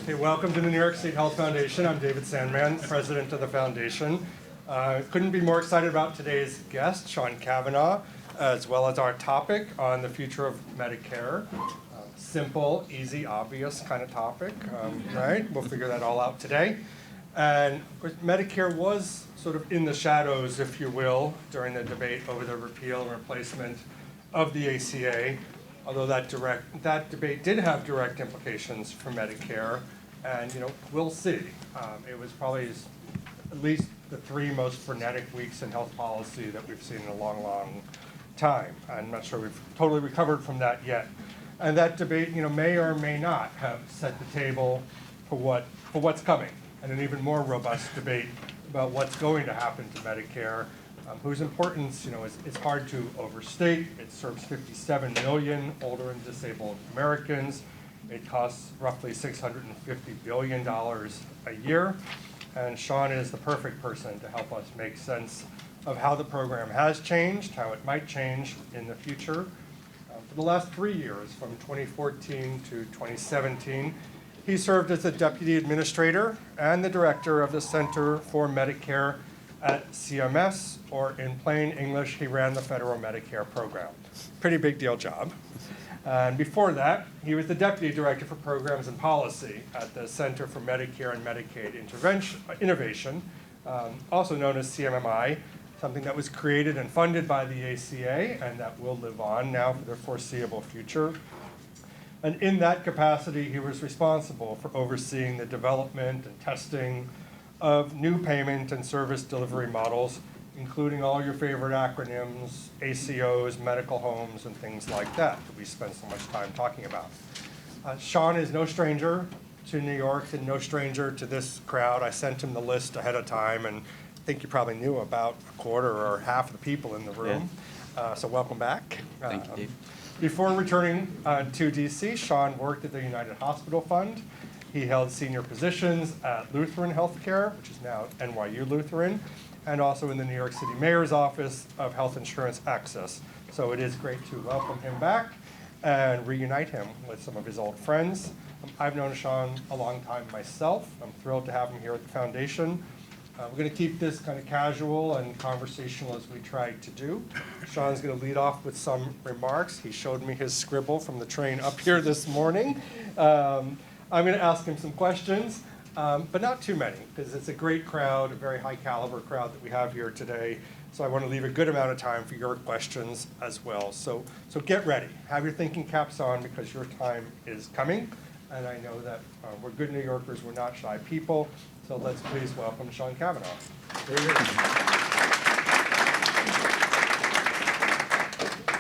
Okay, welcome to the New York State Health Foundation. I'm David Sandman, president of the foundation. Couldn't be more excited about today's guest, Sean Cavanaugh, as well as our topic on the future of Medicare. Simple, easy, obvious kind of topic, right? We'll figure that all out today. And of course, Medicare was sort of in the shadows, if you will, during the debate over the repeal and replacement of the ACA. Although that debate did have direct implications for Medicare, and we'll see. It was probably at least the three most frenetic weeks in health policy that we've seen in a long, long time. I'm not sure we've totally recovered from that yet. And that debate, may or may not have set the table for what's coming, and an even more robust debate about what's going to happen to Medicare. Whose importance, is hard to overstate. It serves 57 million older and disabled Americans. It costs roughly $650 billion a year. And Sean is the perfect person to help us make sense of how the program has changed, how it might change in the future. For the last 3 years, from 2014 to 2017, he served as the deputy administrator and the director of the Center for Medicare at CMS, or in plain English, he ran the federal Medicare program. Pretty big deal job. And before that, he was the deputy director for programs and policy at the Center for Medicare and Medicaid Innovation, also known as CMMI, something that was created and funded by the ACA and that will live on now for the foreseeable future. And in that capacity, he was responsible for overseeing the development and testing of new payment and service delivery models, including all your favorite acronyms, ACOs, medical homes, and things like that we spend so much time talking about. Sean is no stranger to New York and no stranger to this crowd. I sent him the list ahead of time, and I think you probably knew about a quarter or half of the people in the room. Yeah. So welcome back. Thank you, Dave. Before returning to DC, Sean worked at the United Hospital Fund. He held senior positions at Lutheran Healthcare, which is now NYU Lutheran, and also in the New York City Mayor's Office of Health Insurance Access. So it is great to welcome him back and reunite him with some of his old friends. I've known Sean a long time myself. I'm thrilled to have him here at the foundation. We're going to keep this kind of casual and conversational as we tried to do. Sean's going to lead off with some remarks. He showed me his scribble from the train up here this morning. I'm going to ask him some questions, but not too many, because it's a great crowd, a very high caliber crowd that we have here today. So I want to leave a good amount of time for your questions as well. So get ready. Have your thinking caps on, because your time is coming. And I know that we're good New Yorkers. We're not shy people. So let's please welcome Sean Cavanaugh.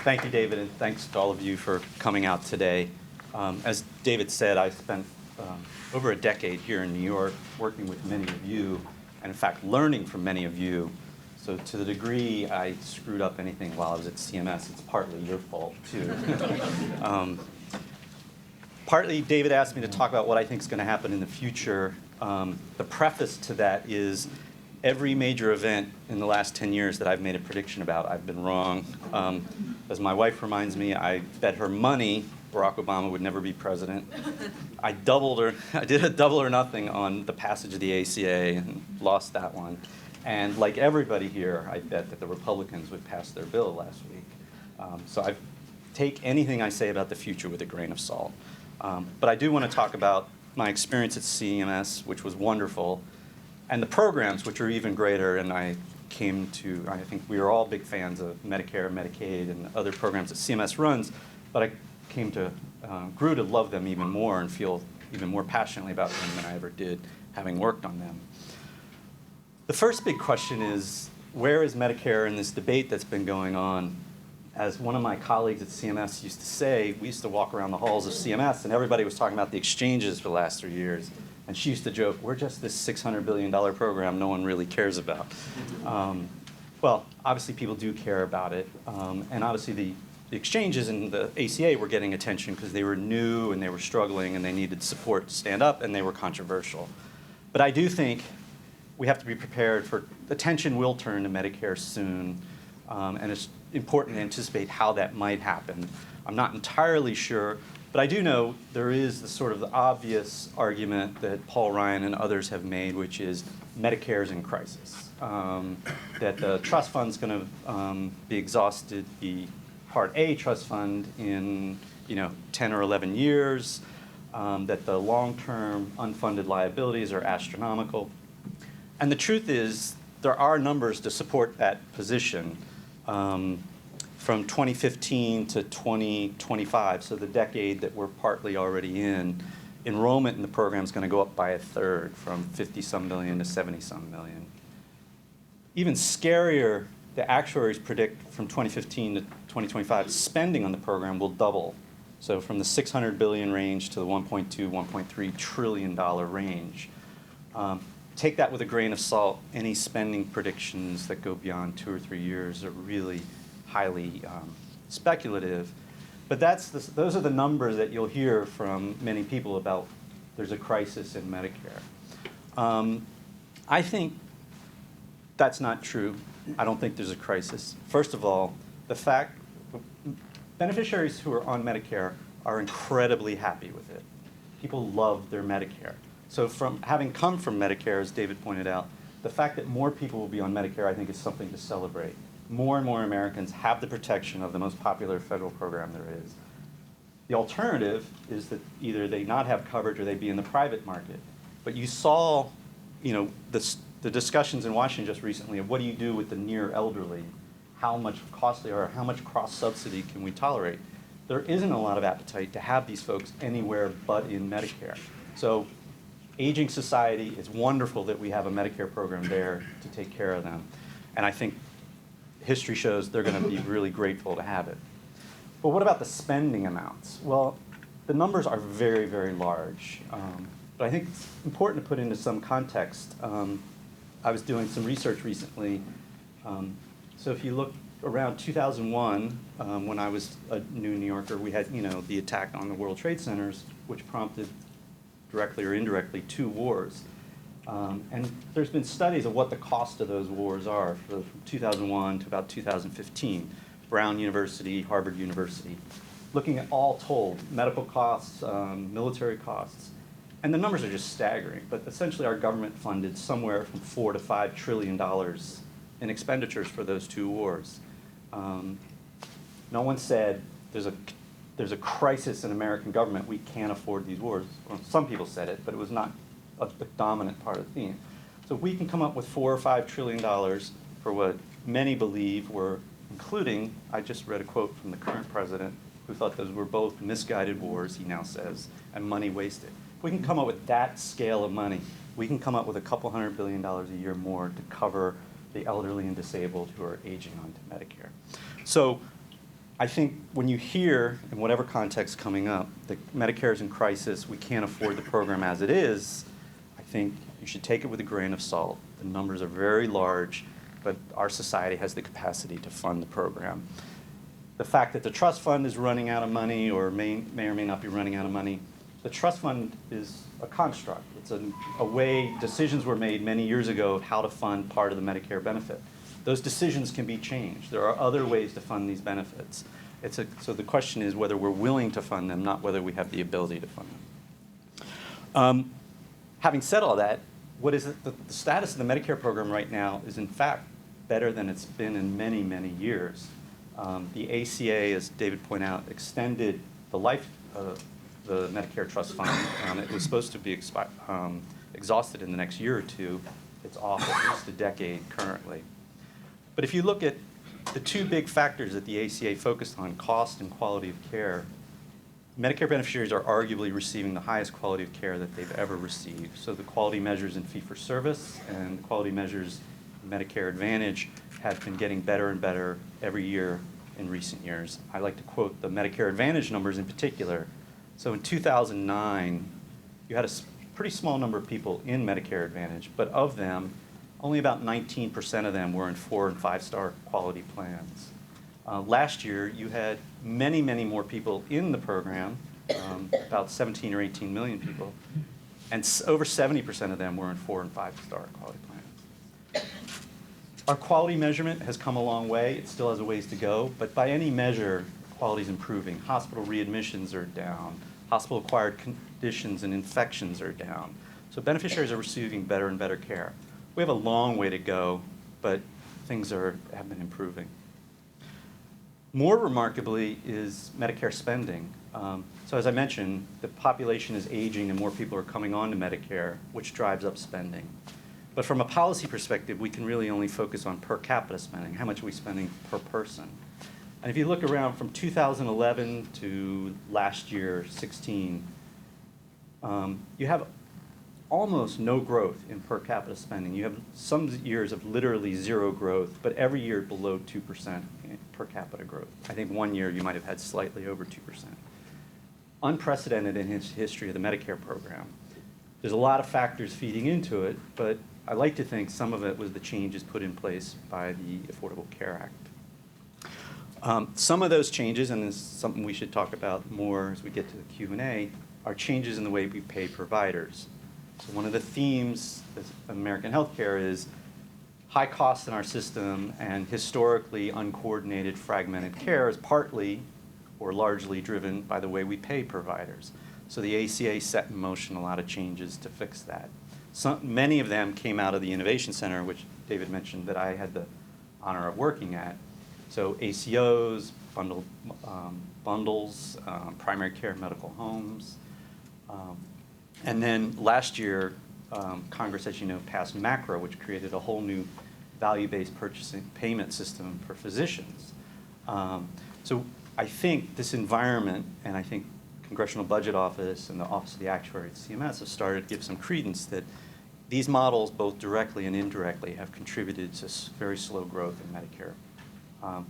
Thank you, David, and thanks to all of you for coming out today. As David said, I spent over a decade here in New York working with many of you, and in fact learning from many of you. So to the degree I screwed up anything while I was at CMS, it's partly your fault too. Partly David asked me to talk about what I think is going to happen in the future. The preface to that is every major event in the last 10 years that I've made a prediction about, I've been wrong. As my wife reminds me, I bet her money Barack Obama would never be president. I did a double or nothing on the passage of the ACA and lost that one. And like everybody here, I bet that the Republicans would pass their bill last week. So I take anything I say about the future with a grain of salt. But I do want to talk about my experience at CMS, which was wonderful, and the programs, which are even greater. And I think we are all big fans of Medicare, Medicaid, and other programs that CMS runs, but I grew to love them even more and feel even more passionately about them than I ever did having worked on them. The first big question is, where is Medicare in this debate that's been going on? As one of my colleagues at CMS used to say, we used to walk around the halls of CMS and everybody was talking about the exchanges for the last 3 years. And she used to joke, we're just this $600 billion program no one really cares about. Well, obviously people do care about it. And obviously the exchanges and the ACA were getting attention because they were new and they were struggling and they needed support to stand up and they were controversial. But I do think we have to be prepared for attention will turn to Medicare soon. And it's important to anticipate how that might happen. I'm not entirely sure But I do know there is the sort of the obvious argument that Paul Ryan and others have made, which is Medicare is in crisis. That the trust fund's going to be exhausted, the Part A trust fund in 10 or 11 years, that the long-term unfunded liabilities are astronomical. And the truth is, there are numbers to support that position. From 2015 to 2025, so the decade that we're partly already in, enrollment in the program is going to go up by a third, from 50-some million to 70-some million. Even scarier, the actuaries predict from 2015 to 2025, spending on the program will double. So from the $600 billion range to the $1.2, $1.3 trillion range. Take that with a grain of salt. Any spending predictions that go beyond 2 or 3 years are really highly speculative. But those are the numbers that you'll hear from many people about there's a crisis in Medicare. I think that's not true. I don't think there's a crisis. First of all, the fact beneficiaries who are on Medicare are incredibly happy with it. People love their Medicare. So from having come from Medicare, as David pointed out, the fact that more people will be on Medicare, I think, is something to celebrate. More and more Americans have the protection of the most popular federal program there is. The alternative is that either they not have coverage or they be in the private market. But you saw, the discussions in Washington just recently of what do you do with the near elderly? How much costly or how much cross-subsidy can we tolerate? There isn't a lot of appetite to have these folks anywhere but in Medicare. So aging society, it's wonderful that we have a Medicare program there to take care of them. And I think history shows they're going to be really grateful to have it. But what about the spending amounts? Well, the numbers are very, very large. But I think it's important to put into some context. I was doing some research recently. So if you look around 2001, when I was a new New Yorker, we had the attack on the World Trade Centers, which prompted directly or indirectly 2 wars. And there's been studies of what the cost of those wars are from 2001 to about 2015. Brown University, Harvard University, looking at all told, medical costs, military costs. And the numbers are just staggering. But essentially our government funded somewhere from $4 to $5 trillion in expenditures for those 2 wars. No one said there's a crisis in American government, we can't afford these wars. Well, some people said it, but it was not a dominant part of the theme. So if we can come up with $4 or $5 trillion for what many believe were, including, I just read a quote from the current president who thought those were both misguided wars, he now says, and money wasted. If we can come up with that scale of money, we can come up with a couple $100 billion a year more to cover the elderly and disabled who are aging onto Medicare. So I think when you hear, in whatever context coming up, that Medicare is in crisis, we can't afford the program as it is, I think you should take it with a grain of salt. The numbers are very large, but our society has the capacity to fund the program. The fact that the trust fund is running out of money or may or may not be running out of money, the trust fund is a construct. It's a way decisions were made many years ago of how to fund part of the Medicare benefit. Those decisions can be changed. There are other ways to fund these benefits. So the question is whether we're willing to fund them, not whether we have the ability to fund them. Having said all that, what is it? The status of the Medicare program right now is in fact better than it's been in many, many years. The ACA, as David pointed out, extended the life of the Medicare trust fund. It was supposed to be exhausted in the next year or 2. It's off at least a decade currently. But if you look at the 2 big factors that the ACA focused on, cost and quality of care, Medicare beneficiaries are arguably receiving the highest quality of care that they've ever received. So the quality measures in fee-for-service and the quality measures in Medicare Advantage have been getting better and better every year in recent years. I like to quote the Medicare Advantage numbers in particular. So in 2009, you had a pretty small number of people in Medicare Advantage, but of them, only about 19% of them were in 4- and 5-star quality plans. Last year, you had many, many more people in the program, about 17 or 18 million people, and over 70% of them were in 4- and 5-star quality plans. Our quality measurement has come a long way. It still has a ways to go, but by any measure, quality is improving. Hospital readmissions are down. Hospital-acquired conditions and infections are down. So beneficiaries are receiving better and better care. We have a long way to go, but things have been improving. More remarkably is Medicare spending. So as I mentioned, the population is aging and more people are coming on to Medicare, which drives up spending. But from a policy perspective, we can really only focus on per capita spending. How much are we spending per person? And if you look around from 2011 to last year, 16, you have almost no growth in per capita spending. You have some years of literally zero growth, but every year below 2% per capita growth. I think one year you might have had slightly over 2%. Unprecedented in history of the Medicare program. There's a lot of factors feeding into it, but I like to think some of it was the changes put in place by the Affordable Care Act. Some of those changes, and this is something we should talk about more as we get to the Q&A, are changes in the way we pay providers. So one of the themes of American healthcare is high costs in our system and historically uncoordinated, fragmented care is partly or largely driven by the way we pay providers. So the ACA set in motion a lot of changes to fix that. Many of them came out of the Innovation Center, which David mentioned that I had the honor of working at. So ACOs, bundles, primary care medical homes. And then last year, Congress, as you know, passed MACRA, which created a whole new value-based purchasing payment system for physicians. So I think this environment, and I think Congressional Budget Office and the Office of the Actuary at CMS have started to give some credence that these models, both directly and indirectly, have contributed to very slow growth in Medicare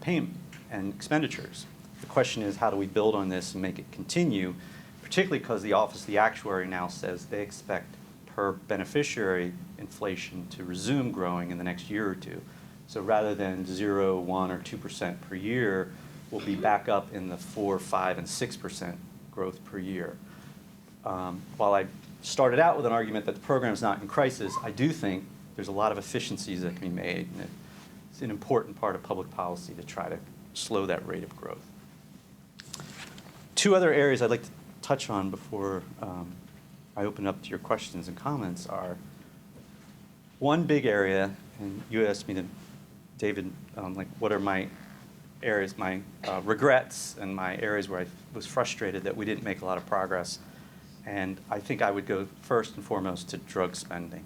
payment and expenditures. The question is, how do we build on this and make it continue, particularly because the Office of the Actuary now says they expect per beneficiary inflation to resume growing in the next year or two. So rather than 0, 1, or 2% per year, we'll be back up in the 4, 5, and 6% growth per year. While I started out with an argument that the program is not in crisis, I do think there's a lot of efficiencies that can be made, and it's an important part of public policy to try to slow that rate of growth. Two other areas I'd like to touch on before I open up to your questions and comments are one big area, and you asked me to, David, like what are my areas, my regrets and my areas where I was frustrated that we didn't make a lot of progress. And I think I would go first and foremost to drug spending.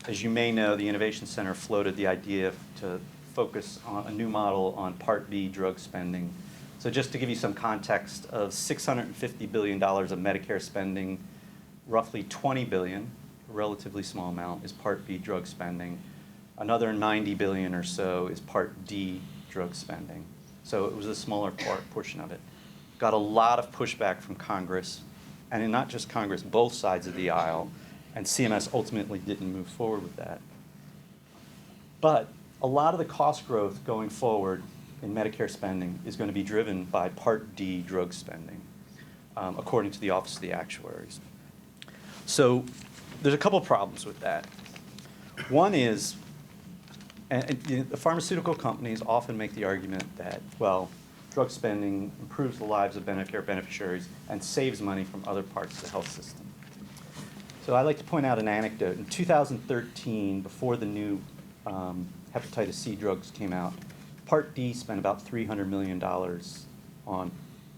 As you may know, the Innovation Center floated the idea to focus on a new model on Part B drug spending. So just to give you some context, of $650 billion of Medicare spending, roughly $20 billion, a relatively small amount, is Part B drug spending. Another $90 billion or so is Part D drug spending. So it was a smaller portion of it. Got a lot of pushback from Congress, and not just Congress, both sides of the aisle, and CMS ultimately didn't move forward with that. But a lot of the cost growth going forward in Medicare spending is going to be driven by Part D drug spending, according to the Office of the Actuaries. So there's a couple problems with that. One is, the pharmaceutical companies often make the argument that, well, drug spending improves the lives of Medicare beneficiaries and saves money from other parts of the health system. So I'd like to point out an anecdote. In 2013, before the new hepatitis C drugs came out, Part D spent about $300 million on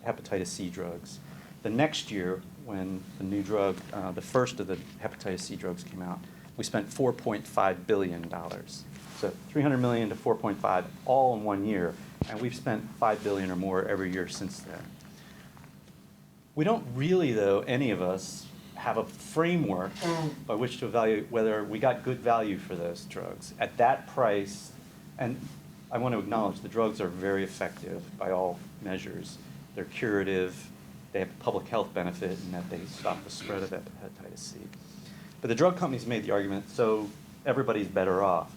hepatitis C drugs. The next year, when the new drug, the first of the hepatitis C drugs came out, we spent $4.5 billion. So 300 million to 4.5, all in 1 year, and we've spent $5 billion or more every year since then. We don't really, though, any of us, have a framework by which to evaluate whether we got good value for those drugs at that price. And I want to acknowledge the drugs are very effective by all measures. They're curative, they have a public health benefit in that they stop the spread of hepatitis C. But the drug companies made the argument, so everybody's better off.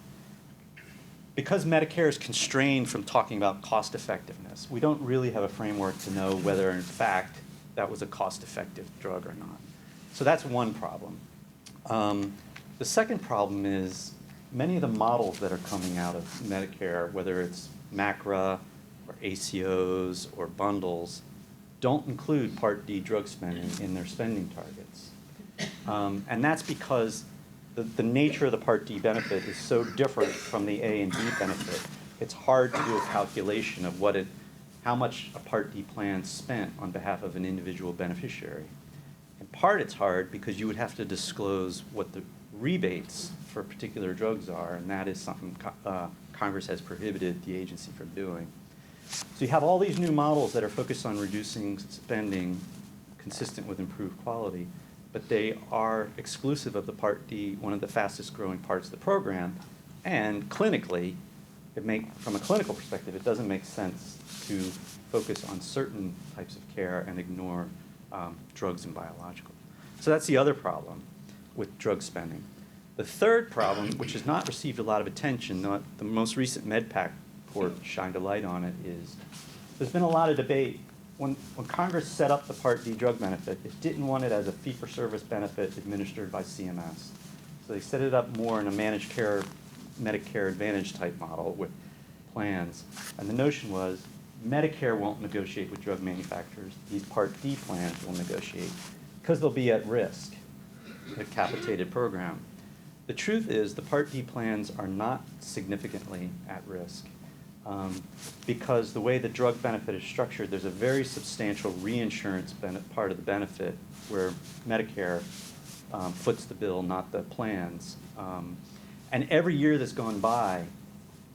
Because Medicare is constrained from talking about cost effectiveness, we don't really have a framework to know whether, in fact, that was a cost-effective drug or not. So that's one problem. The second problem is many of the models that are coming out of Medicare, whether it's MACRA, or ACOs or bundles don't include Part D drug spending in their spending targets. And that's because the nature of the Part D benefit is so different from the A and B benefit. It's hard to do a calculation of how much a Part D plan spent on behalf of an individual beneficiary. In part, it's hard because you would have to disclose what the rebates for particular drugs are, and that is something Congress has prohibited the agency from doing. So you have all these new models that are focused on reducing spending consistent with improved quality, but they are exclusive of the Part D, one of the fastest growing parts of the program, and clinically, from a clinical perspective, it doesn't make sense to focus on certain types of care and ignore drugs and biologicals. So that's the other problem with drug spending. The third problem, which has not received a lot of attention, the most recent MedPAC report shined a light on it, is there's been a lot of debate. When Congress set up the Part D drug benefit, it didn't want it as a fee-for-service benefit administered by CMS. So they set it up more in a managed care, Medicare Advantage type model with plans. And the notion was Medicare won't negotiate with drug manufacturers. These Part D plans will negotiate because they'll be at risk, a capitated program. The truth is the Part D plans are not significantly at risk because the way the drug benefit is structured, there's a very substantial reinsurance part of the benefit where Medicare foots the bill, not the plans. And every year that's gone by,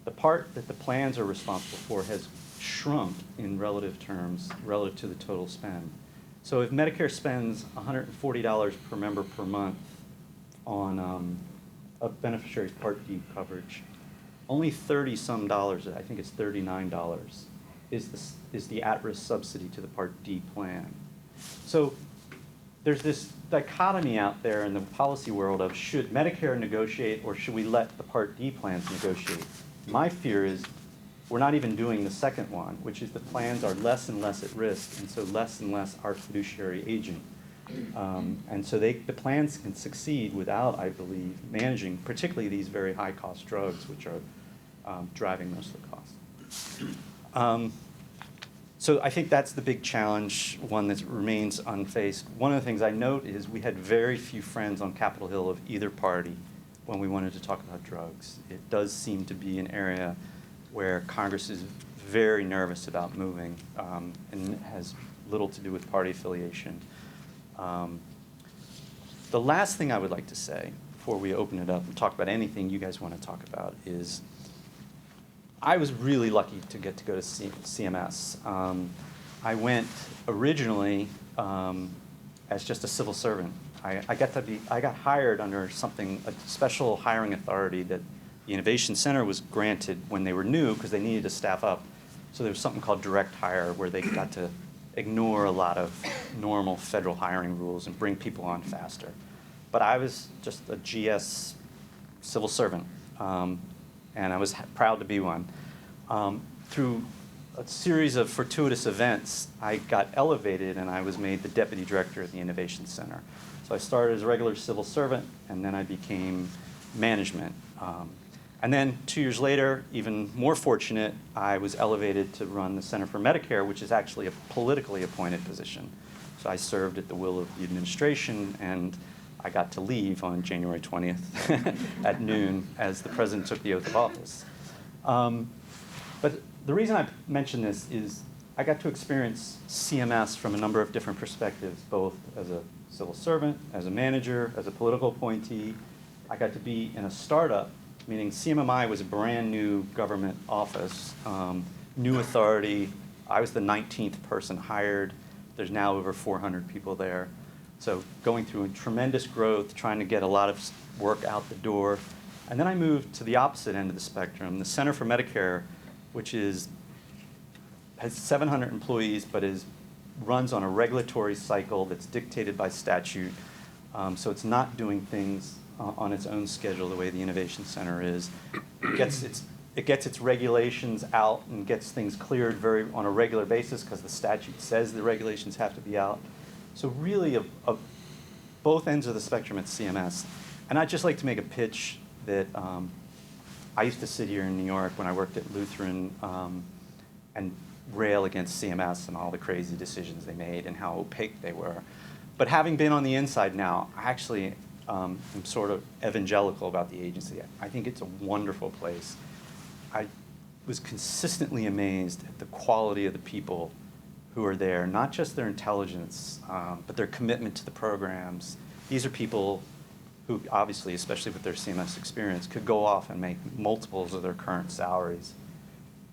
the part that the plans are responsible for has shrunk in relative terms, relative to the total spend. So if Medicare spends $140 per member per month on a beneficiary's Part D coverage, only 30-some dollars, I think it's $39, is the at-risk subsidy to the Part D plan. So there's this dichotomy out there in the policy world of should Medicare negotiate or should we let the Part D plans negotiate? My fear is we're not even doing the second one, which is the plans are less and less at risk, and so less and less our fiduciary agent. And so the plans can succeed without, I believe, managing particularly these very high-cost drugs, which are driving most of the cost. So I think that's the big challenge, one that remains unfaced. One of the things I note is we had very few friends on Capitol Hill of either party when we wanted to talk about drugs. It does seem to be an area where Congress is very nervous about moving and has little to do with party affiliation. The last thing I would like to say before we open it up and talk about anything you guys want to talk about is I was really lucky to get to go to CMS. I went originally as just a civil servant. I got hired under a special hiring authority that the Innovation Center was granted when they were new because they needed to staff up. So there was something called direct hire where they got to ignore a lot of normal federal hiring rules and bring people on faster. But I was just a GS civil servant, and I was proud to be one. Through a series of fortuitous events, I got elevated and I was made the deputy director at the Innovation Center. So I started as a regular civil servant, and then I became management. And then 2 years later, even more fortunate, I was elevated to run the Center for Medicare, which is actually a politically appointed position. So I served at the will of the administration, and I got to leave on January 20th at noon as the president took the oath of office. But the reason I mention this is I got to experience CMS from a number of different perspectives, both as a civil servant, as a manager, as a political appointee. I got to be in a startup, meaning CMMI was a brand new government office, new authority. I was the 19th person hired. There's now over 400 people there. So going through a tremendous growth, trying to get a lot of work out the door. And then I moved to the opposite end of the spectrum, the Center for Medicare, which has 700 employees, but runs on a regulatory cycle that's dictated by statute. So it's not doing things on its own schedule the way the Innovation Center is. It gets its regulations out and gets things cleared on a regular basis because the statute says the regulations have to be out. So really, of both ends of the spectrum at CMS. And I'd just like to make a pitch that I used to sit here in New York when I worked at Lutheran and rail against CMS and all the crazy decisions they made and how opaque they were. But having been on the inside now, I actually am sort of evangelical about the agency. I think it's a wonderful place. I was consistently amazed at the quality of the people who are there, not just their intelligence, but their commitment to the programs. These are people who obviously, especially with their CMS experience, could go off and make multiples of their current salaries.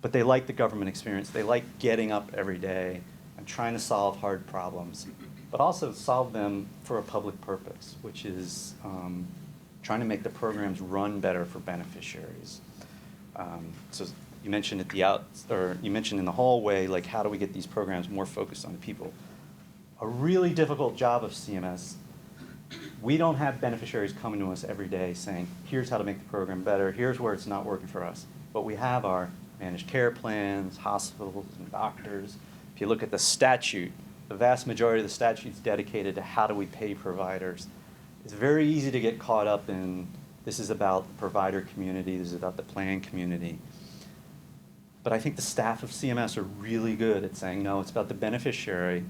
But they like the government experience. They like getting up every day and trying to solve hard problems, but also solve them for a public purpose, which is trying to make the programs run better for beneficiaries. So you mentioned you mentioned in the hallway, like, how do we get these programs more focused on the people? A really difficult job of CMS. We don't have beneficiaries coming to us every day saying, here's how to make the program better, here's where it's not working for us. But we have our managed care plans, hospitals, and doctors. If you look at the statute, the vast majority of the statute is dedicated to how do we pay providers. It's very easy to get caught up in, this is about the provider community, this is about the plan community. But I think the staff of CMS are really good at saying, no, it's about the beneficiary.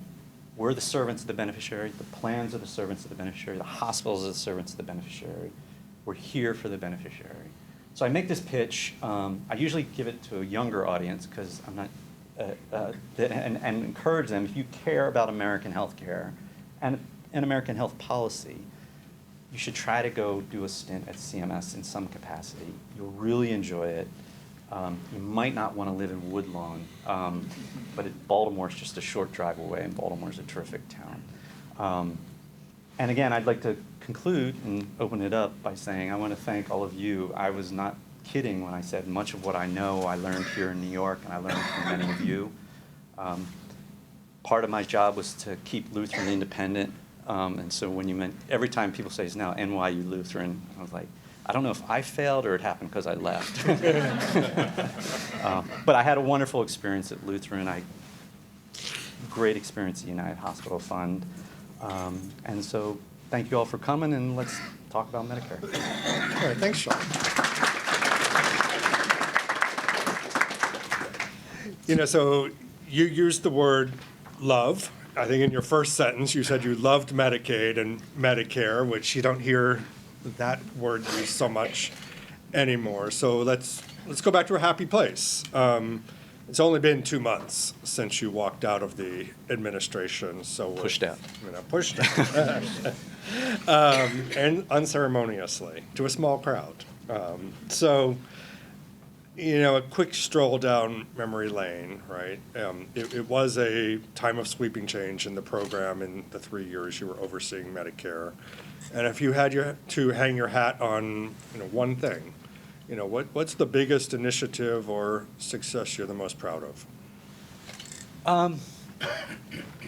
We're the servants of the beneficiary. The plans are the servants of the beneficiary. The hospitals are the servants of the beneficiary. We're here for the beneficiary. So I make this pitch. I usually give it to a younger audience because I'm not, and encourage them, if you care about American healthcare and American health policy, you should try to go do a stint at CMS in some capacity. You'll really enjoy it. You might not want to live in Woodlawn, but Baltimore's just a short drive away, and Baltimore's a terrific town. And again, I'd like to conclude and open it up by saying I want to thank all of you. I was not kidding when I said much of what I know I learned here in New York, and I learned from many of you. Part of my job was to keep Lutheran independent, and so when you meant, every time people say it's now NYU Lutheran, I was like, I don't know if I failed or it happened because I left. But I had a wonderful experience at Lutheran. Great experience at United Hospital Fund. And so thank you all for coming, and let's talk about Medicare. All right, thanks, Sean. So you used the word love. I think in your first sentence you said you loved Medicaid and Medicare, which you don't hear that word used so much anymore. So let's go back to a happy place. It's only been 2 months since you walked out of the administration, so Pushed out. Pushed out, and unceremoniously to a small crowd. A quick stroll down memory lane, right? It was a time of sweeping change in the program in the 3 years you were overseeing Medicare. And if you had to hang your hat on, one thing, what's the biggest initiative or success you're the most proud of?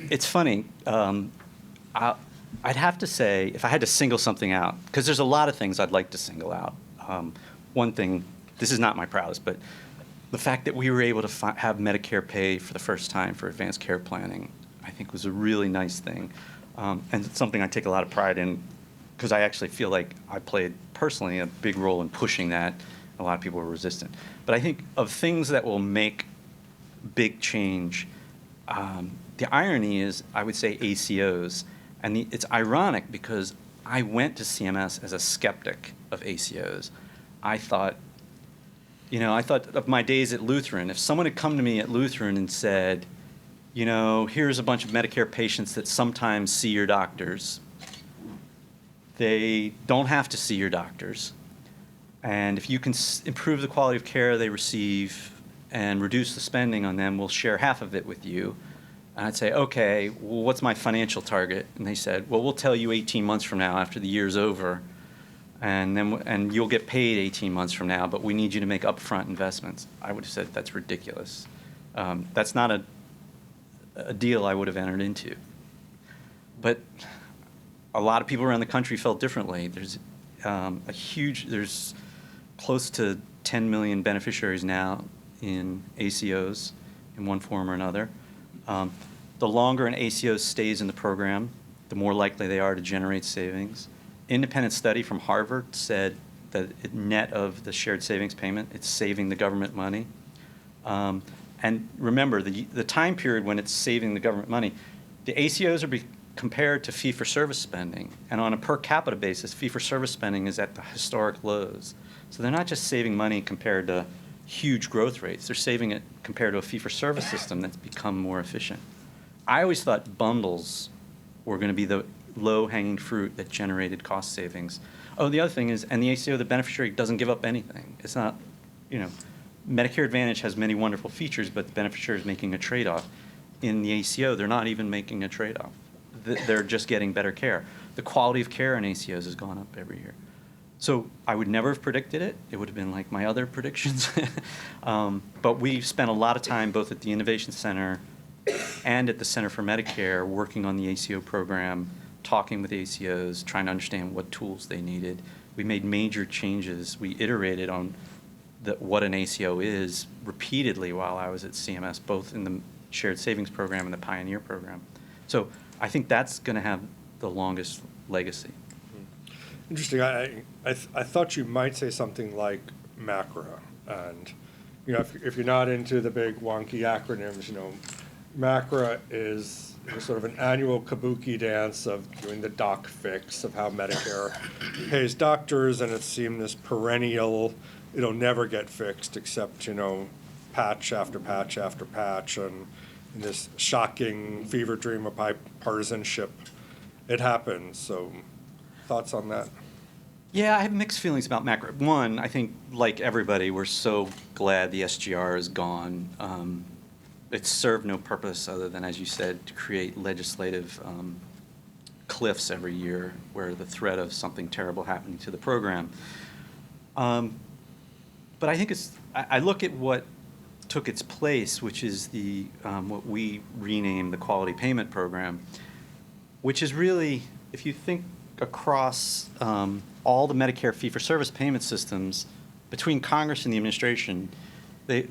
It's funny. I'd have to say, if I had to single something out, because there's a lot of things I'd like to single out. One thing, this is not my proudest, but the fact that we were able to have Medicare pay for the first time for advanced care planning, I think was a really nice thing. And it's something I take a lot of pride in, because I actually feel like I played personally a big role in pushing that. A lot of people were resistant. But I think of things that will make big change, the irony is, I would say ACOs. And it's ironic because I went to CMS as a skeptic of ACOs. I thought of my days at Lutheran. If someone had come to me at Lutheran and said, here's a bunch of Medicare patients that sometimes see your doctors. They don't have to see your doctors. And if you can improve the quality of care they receive and reduce the spending on them, we'll share half of it with you. And I'd say, okay, well, what's my financial target? And they said, well, we'll tell you 18 months from now after the year's over. And you'll get paid 18 months from now, but we need you to make upfront investments. I would have said, that's ridiculous. That's not a deal I would have entered into. But a lot of people around the country felt differently. There's there's close to 10 million beneficiaries now in ACOs in one form or another. The longer an ACO stays in the program, the more likely they are to generate savings. Independent study from Harvard said that net of the shared savings payment, it's saving the government money. And remember, the time period when it's saving the government money, the ACOs are compared to fee-for-service spending. And on a per capita basis, fee-for-service spending is at the historic lows. So they're not just saving money compared to huge growth rates. They're saving it compared to a fee-for-service system that's become more efficient. I always thought bundles were going to be the low-hanging fruit that generated cost savings. Oh, the other thing is, and the ACO, the beneficiary, doesn't give up anything. It's not, Medicare Advantage has many wonderful features, but the beneficiary is making a trade-off. In the ACO, they're not even making a trade-off. They're just getting better care. The quality of care in ACOs has gone up every year. So I would never have predicted it. It would have been like my other predictions. But we've spent a lot of time both at the Innovation Center and at the Center for Medicare working on the ACO program, talking with ACOs, trying to understand what tools they needed. We made major changes. We iterated on what an ACO is repeatedly while I was at CMS, both in the Shared Savings Program and the Pioneer Program. So I think that's going to have the longest legacy. Interesting. I thought you might say something like MACRA, and if you're not into the big wonky acronyms, MACRA is sort of an annual kabuki dance of doing the doc fix of how Medicare pays doctors, and it seemed this perennial, it'll never get fixed except patch after patch after patch, and in this shocking fever dream of bipartisanship, it happens. So, thoughts on that? Yeah, I have mixed feelings about MACRA. One, I think, like everybody, we're so glad the SGR is gone. It's served no purpose other than, as you said, to create legislative cliffs every year where the threat of something terrible happening to the program. But I think I look at what took its place, which is the what we renamed the Quality Payment Program, which is really, if you think across all the Medicare fee-for-service payment systems, between Congress and the administration,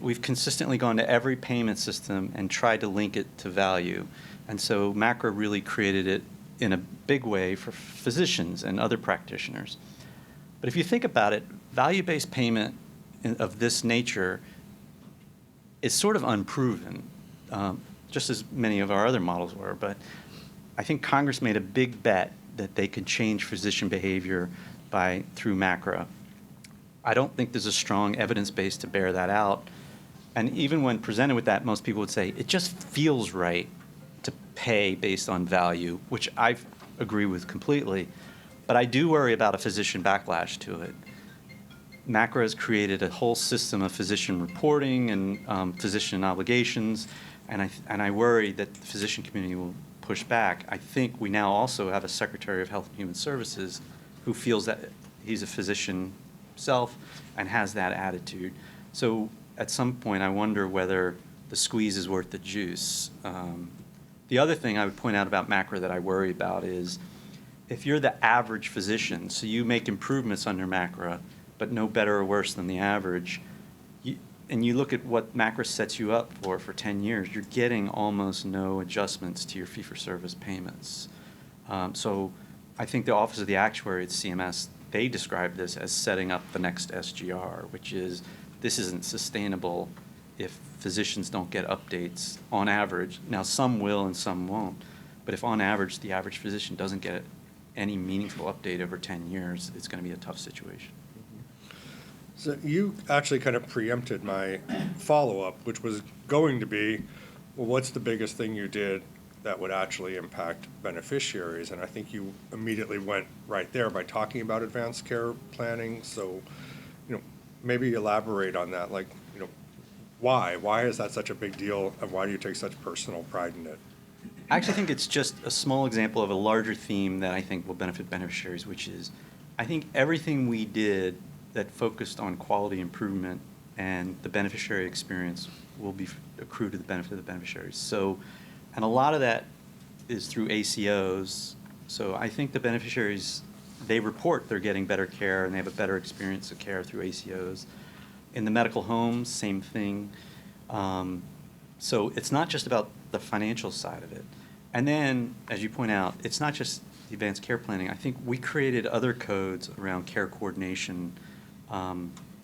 we've consistently gone to every payment system and tried to link it to value. And so MACRA really created it in a big way for physicians and other practitioners. But if you think about it, value-based payment of this nature is sort of unproven, just as many of our other models were. But I think Congress made a big bet that they could change physician behavior through MACRA. I don't think there's a strong evidence base to bear that out. And even when presented with that, most people would say, it just feels right to pay based on value, which I agree with completely. But I do worry about a physician backlash to it. MACRA has created a whole system of physician reporting and physician obligations, and I worry that the physician community will push back. I think we now also have a Secretary of Health and Human Services who feels that he's a physician himself and has that attitude. So at some point, I wonder whether the squeeze is worth the juice. The other thing I would point out about MACRA that I worry about is if you're the average physician, so you make improvements under MACRA, but no better or worse than the average, and you look at what MACRA sets you up for 10 years, you're getting almost no adjustments to your fee-for-service payments. So I think the Office of the Actuary at CMS, they describe this as setting up the next SGR, which is this isn't sustainable if physicians don't get updates on average. Now, some will and some won't, but if on average the average physician doesn't get any meaningful update over 10 years, it's going to be a tough situation. So you actually kind of preempted my follow-up, which was going to be, well, what's the biggest thing you did that would actually impact beneficiaries? And I think you immediately went right there by talking about advanced care planning. So, maybe elaborate on that. Like, why? Why is that such a big deal, and why do you take such personal pride in it? I actually think it's just a small example of a larger theme that I think will benefit beneficiaries, which is I think everything we did that focused on quality improvement and the beneficiary experience will be accrued to the benefit of the beneficiaries. So, and a lot of that is through ACOs. So I think the beneficiaries, they report they're getting better care and they have a better experience of care through ACOs. In the medical homes, same thing. So it's not just about the financial side of it. And then, as you point out, it's not just the advanced care planning. I think we created other codes around care coordination.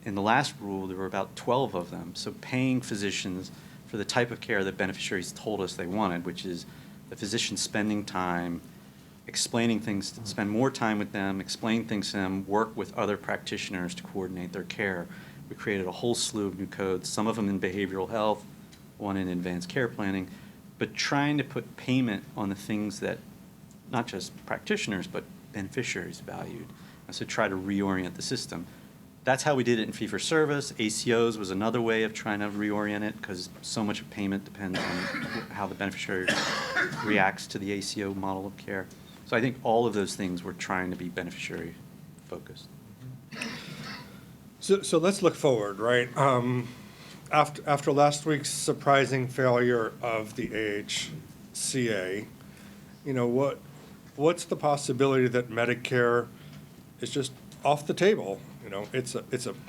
In the last rule, there were about 12 of them. So paying physicians for the type of care that beneficiaries told us they wanted, which is the physician spending time, explaining things, spend more time with them, explain things to them, work with other practitioners to coordinate their care. We created a whole slew of new codes, some of them in behavioral health, one in advanced care planning, but trying to put payment on the things that not just practitioners, but beneficiaries valued. And so try to reorient the system. That's how we did it in fee-for-service. ACOs was another way of trying to reorient it because so much of payment depends on how the beneficiary reacts to the ACO model of care. So I think all of those things we're trying to be beneficiary focused. So let's look forward, right? After last week's surprising failure of the AHCA, what's the possibility that Medicare is just off the table? It's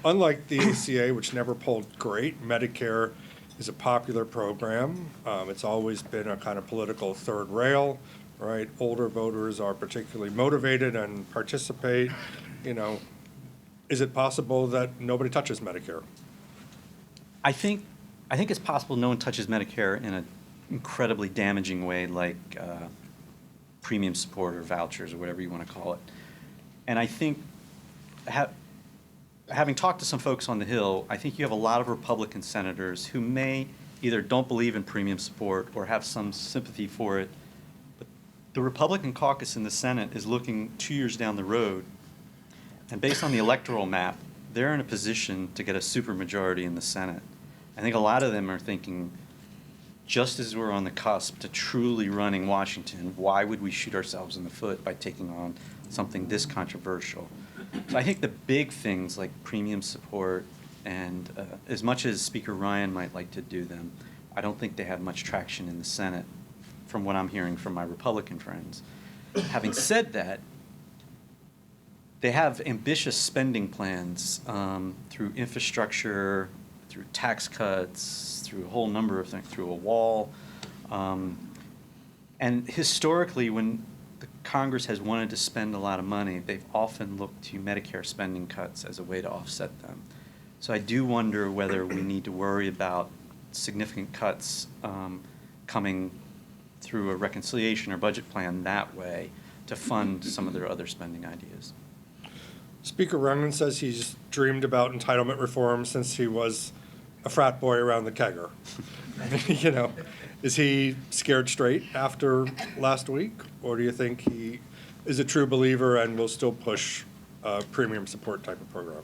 unlike the ACA, which never pulled great. Medicare is a popular program. It's always been a kind of political third rail, right? Older voters are particularly motivated and participate. Is it possible that nobody touches Medicare? I think it's possible no one touches Medicare in an incredibly damaging way, like premium support or vouchers or whatever you want to call it. And I think, having talked to some folks on the Hill, I think you have a lot of Republican senators who may either don't believe in premium support or have some sympathy for it. But the Republican caucus in the Senate is looking 2 years down the road, and based on the electoral map, they're in a position to get a supermajority in the Senate. I think a lot of them are thinking, just as we're on the cusp to truly running Washington, why would we shoot ourselves in the foot by taking on something this controversial? So I think the big things like premium support and as much as Speaker Ryan might like to do them, I don't think they have much traction in the Senate from what I'm hearing from my Republican friends. Having said that, they have ambitious spending plans through infrastructure, through tax cuts, through a whole number of things, through a wall. And historically, when the Congress has wanted to spend a lot of money, they've often looked to Medicare spending cuts as a way to offset them. So I do wonder whether we need to worry about significant cuts coming through a reconciliation or budget plan that way to fund some of their other spending ideas. Speaker Ryan says he's dreamed about entitlement reform since he was a frat boy around the kegger. Is he scared straight after last week, or do you think he is a true believer and will still push a premium support type of program?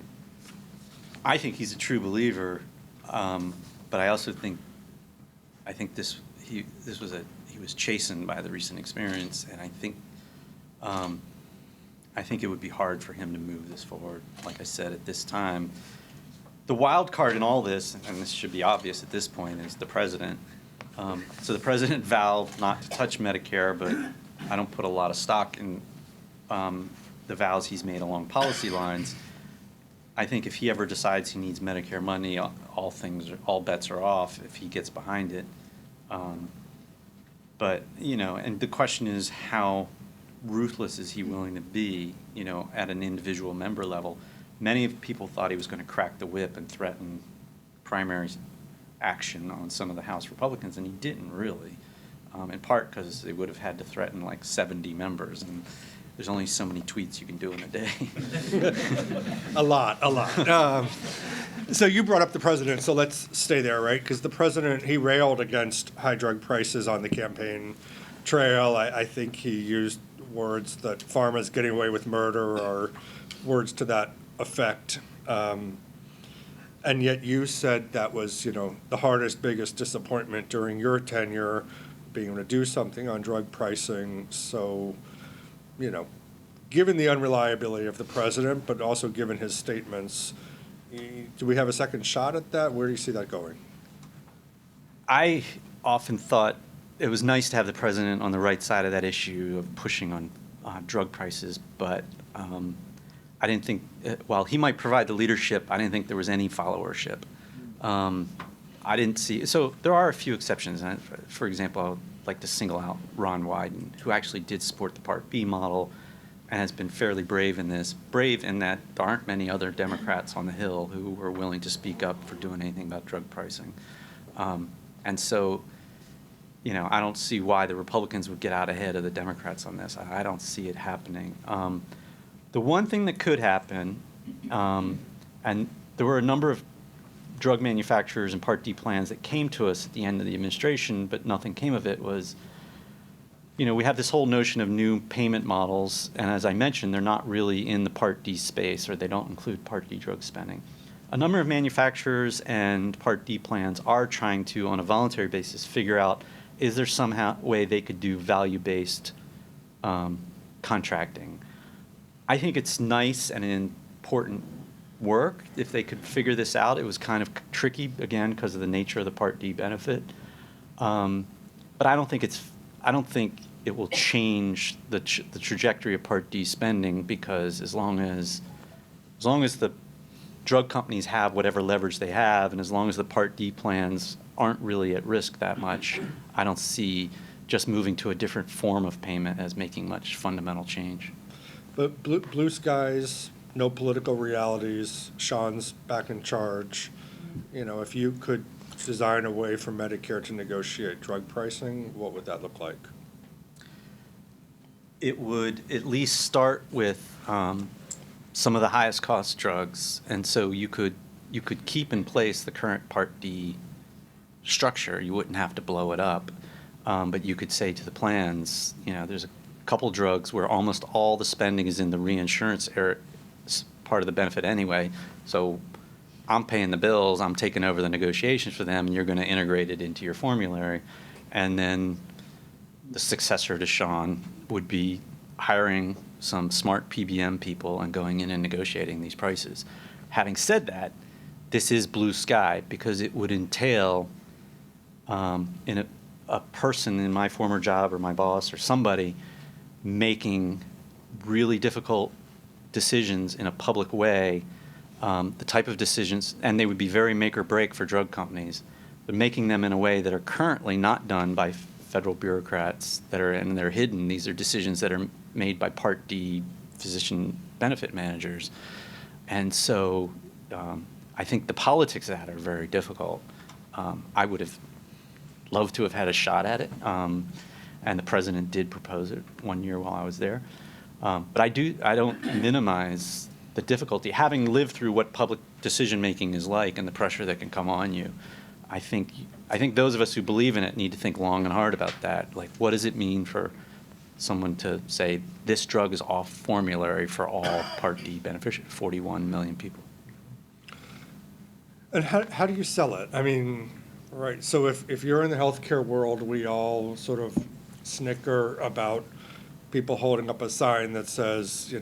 I think he's a true believer, but I also think he was chastened by the recent experience, and I think it would be hard for him to move this forward. Like I said, at this time, the wild card in all this, and this should be obvious at this point, is the president. So the president vowed not to touch Medicare, but I don't put a lot of stock in the vows he's made along policy lines. I think if he ever decides he needs Medicare money, all bets are off if he gets behind it. But and the question is, how ruthless is he willing to be, at an individual member level? Many people thought he was going to crack the whip and threaten primary action on some of the House Republicans, and he didn't really, in part because they would have had to threaten like 70 members, and there's only so many tweets you can do in a day. A lot. So you brought up the president, so let's stay there, right? Because the president, he railed against high drug prices on the campaign trail. I think he used words that pharma's getting away with murder, or words to that effect. And yet you said that was, the hardest, biggest disappointment during your tenure, being able to do something on drug pricing. So, given the unreliability of the president, but also given his statements, do we have a second shot at that? Where do you see that going? I often thought it was nice to have the president on the right side of that issue of pushing on drug prices, but I didn't think, while he might provide the leadership, I didn't think there was any followership. I didn't see, so there are a few exceptions. For example, I would like to single out Ron Wyden, who actually did support the Part B model and has been fairly brave in this. Brave in that there aren't many other Democrats on the Hill who were willing to speak up for doing anything about drug pricing. And so, I don't see why the Republicans would get out ahead of the Democrats on this. I don't see it happening. The one thing that could happen, and there were a number of drug manufacturers and Part D plans that came to us at the end of the administration, but nothing came of it, was, we have this whole notion of new payment models, and as I mentioned, they're not really in the Part D space, or they don't include Part D drug spending. A number of manufacturers and Part D plans are trying to, on a voluntary basis, figure out, is there somehow way they could do value-based contracting? I think it's nice and important work if they could figure this out. It was kind of tricky, again, because of the nature of the Part D benefit. But I don't think it will change the trajectory of Part D spending, because as long as the drug companies have whatever leverage they have, and as long as the Part D plans aren't really at risk that much, I don't see just moving to a different form of payment as making much fundamental change. But blue skies, no political realities, Sean's back in charge. If you could design a way for Medicare to negotiate drug pricing, what would that look like? It would at least start with some of the highest cost drugs, and so you could keep in place the current Part D structure. You wouldn't have to blow it up, but you could say to the plans, there's a couple drugs where almost all the spending is in the reinsurance part of the benefit anyway, so I'm paying the bills, I'm taking over the negotiations for them, and you're going to integrate it into your formulary. And then the successor to Sean would be hiring some smart PBM people and going in and negotiating these prices. Having said that, this is blue sky, because it would entail in a person in my former job, or my boss, or somebody making really difficult decisions in a public way, the type of decisions, and they would be very make or break for drug companies, but making them in a way that are currently not done by federal bureaucrats and they're hidden. These are decisions that are made by Part D physician benefit managers. And so I think the politics of that are very difficult. I would have loved to have had a shot at it, and the president did propose it one year while I was there. But I don't minimize the difficulty. Having lived through what public decision-making is like and the pressure that can come on you, I think those of us who believe in it need to think long and hard about that. Like, what does it mean for someone to say this drug is off formulary for all Part D beneficiaries, 41 million people? And how do you sell it? I mean, right, so if you're in the healthcare world, we all sort of snicker about people holding up a sign that says,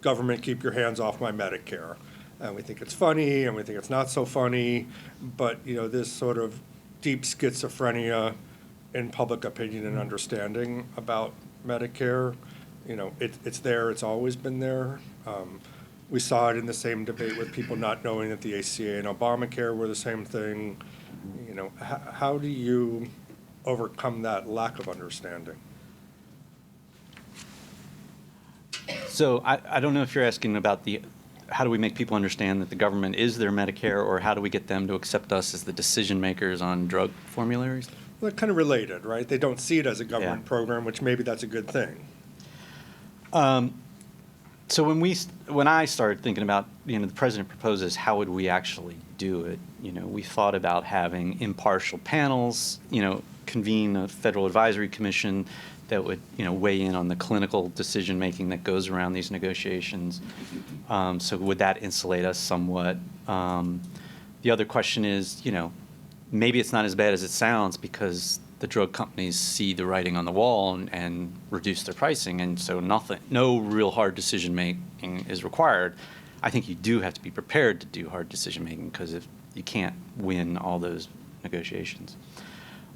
government, keep your hands off my Medicare. And we think it's funny, and we think it's not so funny, but, this sort of deep schizophrenia in public opinion and understanding about Medicare, it's there, it's always been there. We saw it in the same debate with people not knowing that the ACA and Obamacare were the same thing. How do you overcome that lack of understanding? So I don't know if you're asking about how do we make people understand that the government is their Medicare, or how do we get them to accept us as the decision makers on drug formularies? Well, they're kind of related, right? They don't see it as a government program, which maybe that's a good thing. So when I started thinking about, the president proposes, how would we actually do it? We thought about having impartial panels, convene a federal advisory commission that would, weigh in on the clinical decision making that goes around these negotiations. So would that insulate us somewhat? The other question is, maybe it's not as bad as it sounds, because the drug companies see the writing on the wall and reduce their pricing, and so no real hard decision making is required. I think you do have to be prepared to do hard decision making, because if you can't win all those negotiations.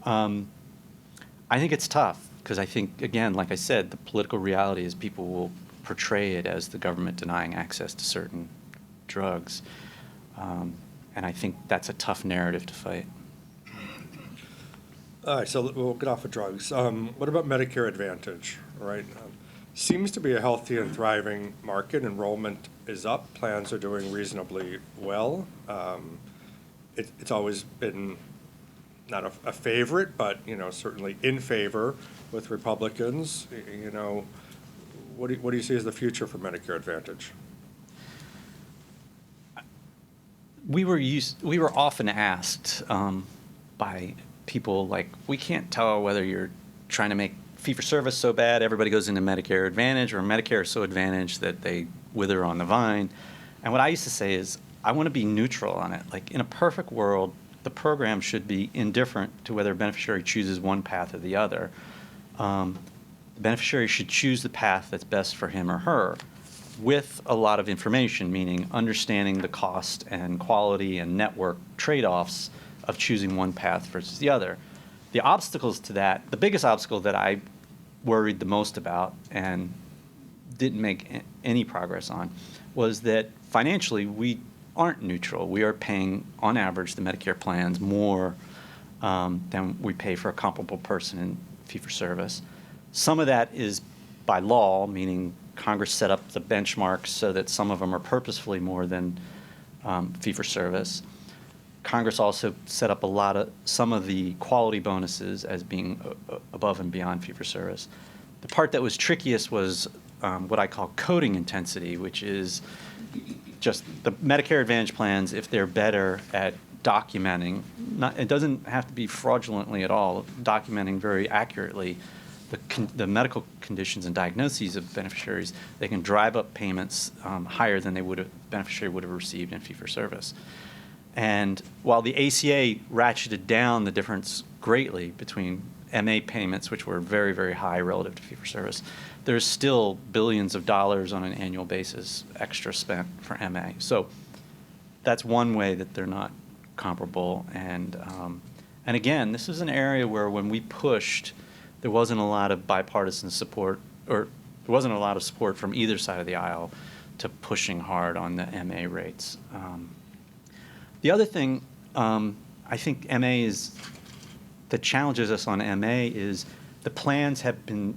I think it's tough, because I think, again, like I said, the political reality is people will portray it as the government denying access to certain drugs, and I think that's a tough narrative to fight. All right, so we'll get off of drugs. What about Medicare Advantage, right? Seems to be a healthy and thriving market. Enrollment is up. Plans are doing reasonably well. It's always been not a favorite, but, certainly in favor with Republicans. What do you see as the future for Medicare Advantage? We were often asked by people like, we can't tell whether you're trying to make fee-for-service so bad everybody goes into Medicare Advantage, or Medicare is so advantaged that they wither on the vine. And what I used to say is, I want to be neutral on it. Like, in a perfect world, the program should be indifferent to whether a beneficiary chooses one path or the other. The beneficiary should choose the path that's best for him or her, with a lot of information, meaning understanding the cost and quality and network trade-offs of choosing one path versus the other. The obstacles to that, the biggest obstacle that I worried the most about and didn't make any progress on, was that financially we aren't neutral. We are paying, on average, the Medicare plans more than we pay for a comparable person in fee-for-service. Some of that is by law, meaning Congress set up the benchmarks so that some of them are purposefully more than fee-for-service. Congress also set up some of the quality bonuses as being above and beyond fee-for-service. The part that was trickiest was what I call coding intensity, which is just the Medicare Advantage plans, if they're better at documenting, it doesn't have to be fraudulently at all, documenting very accurately the medical conditions and diagnoses of beneficiaries, they can drive up payments higher than beneficiary would have received in fee-for-service. And while the ACA ratcheted down the difference greatly between MA payments, which were very, very high relative to fee-for-service, there's still billions of dollars on an annual basis extra spent for MA. So that's one way that they're not comparable. And again, this is an area where when we pushed, there wasn't a lot of bipartisan support, or there wasn't a lot of support from either side of the aisle to pushing hard on the MA rates. The other thing I think that challenges us on MA is the plans have been,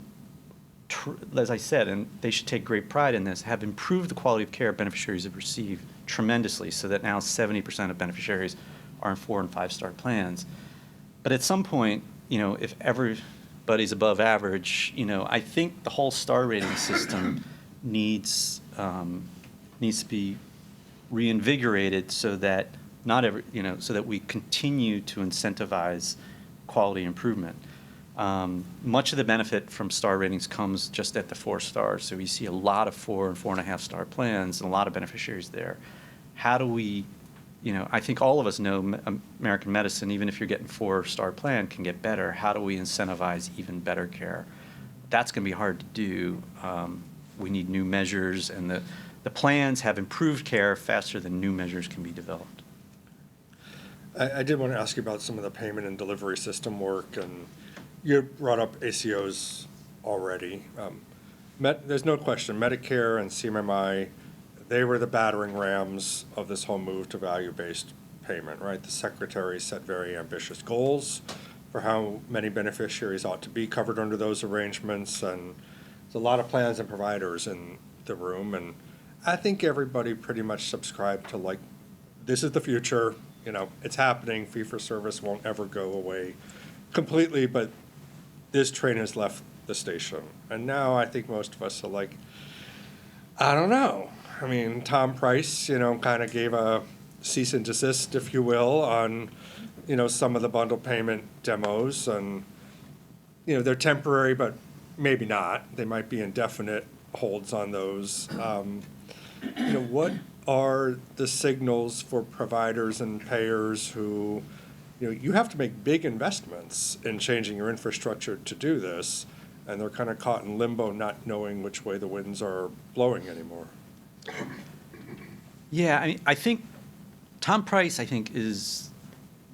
as I said, and they should take great pride in this, have improved the quality of care beneficiaries have received tremendously, so that now 70% of beneficiaries are in 4- and 5-star plans. But at some point, if everybody's above average, I think the whole star rating system needs to be reinvigorated so that so that we continue to incentivize quality improvement. Much of the benefit from star ratings comes just at the 4 stars. So we see a lot of 4 and 4.5 star plans and a lot of beneficiaries there. How do we, I think all of us know American medicine, even if you're getting 4-star plan, can get better. How do we incentivize even better care? That's going to be hard to do. We need new measures, and the plans have improved care faster than new measures can be developed. I did want to ask you about some of the payment and delivery system work, and you brought up ACOs already. There's no question, Medicare and CMMI, they were the battering rams of this whole move to value-based payment, right? The secretary set very ambitious goals for how many beneficiaries ought to be covered under those arrangements, and there's a lot of plans and providers in the room, and I think everybody pretty much subscribed to, this is the future, it's happening, fee-for-service won't ever go away completely, but this train has left the station. And now I think most of us are like, I don't know. I mean, Tom Price, kind of gave a cease and desist, if you will, on, some of the bundle payment demos. And, they're temporary, but maybe not. They might be indefinite holds on those. What are the signals for providers and payers who, you have to make big investments in changing your infrastructure to do this, and they're kind of caught in limbo, not knowing which way the winds are blowing anymore? Yeah, I think Tom Price, is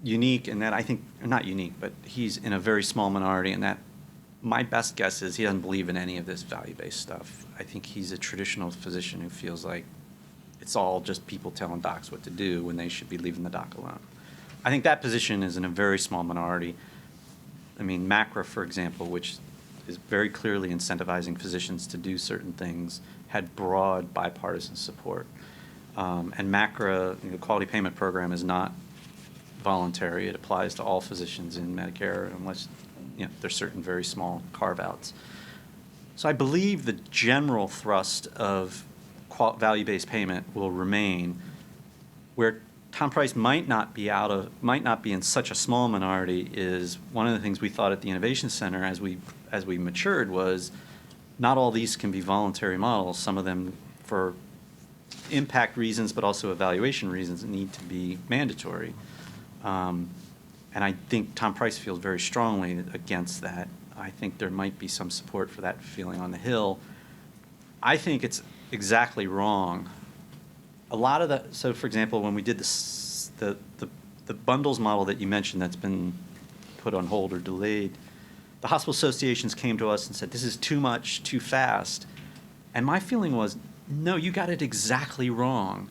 unique in that not unique, but he's in a very small minority, and that my best guess is he doesn't believe in any of this value-based stuff. I think he's a traditional physician who feels like it's all just people telling docs what to do when they should be leaving the doc alone. I think that position is in a very small minority. I mean, MACRA, for example, which is very clearly incentivizing physicians to do certain things, had broad bipartisan support. And MACRA, the Quality Payment Program, is not voluntary. It applies to all physicians in Medicare unless, there's certain very small carve-outs. So I believe the general thrust of value-based payment will remain. Where Tom Price might not be in such a small minority is one of the things we thought at the Innovation Center as we matured was not all these can be voluntary models. Some of them, for impact reasons but also evaluation reasons, need to be mandatory. And I think Tom Price feels very strongly against that. I think there might be some support for that feeling on the Hill. I think it's exactly wrong. A lot of so for example, when we did the bundles model that you mentioned that's been put on hold or delayed, the hospital associations came to us and said, this is too much, too fast. And my feeling was, no, you got it exactly wrong.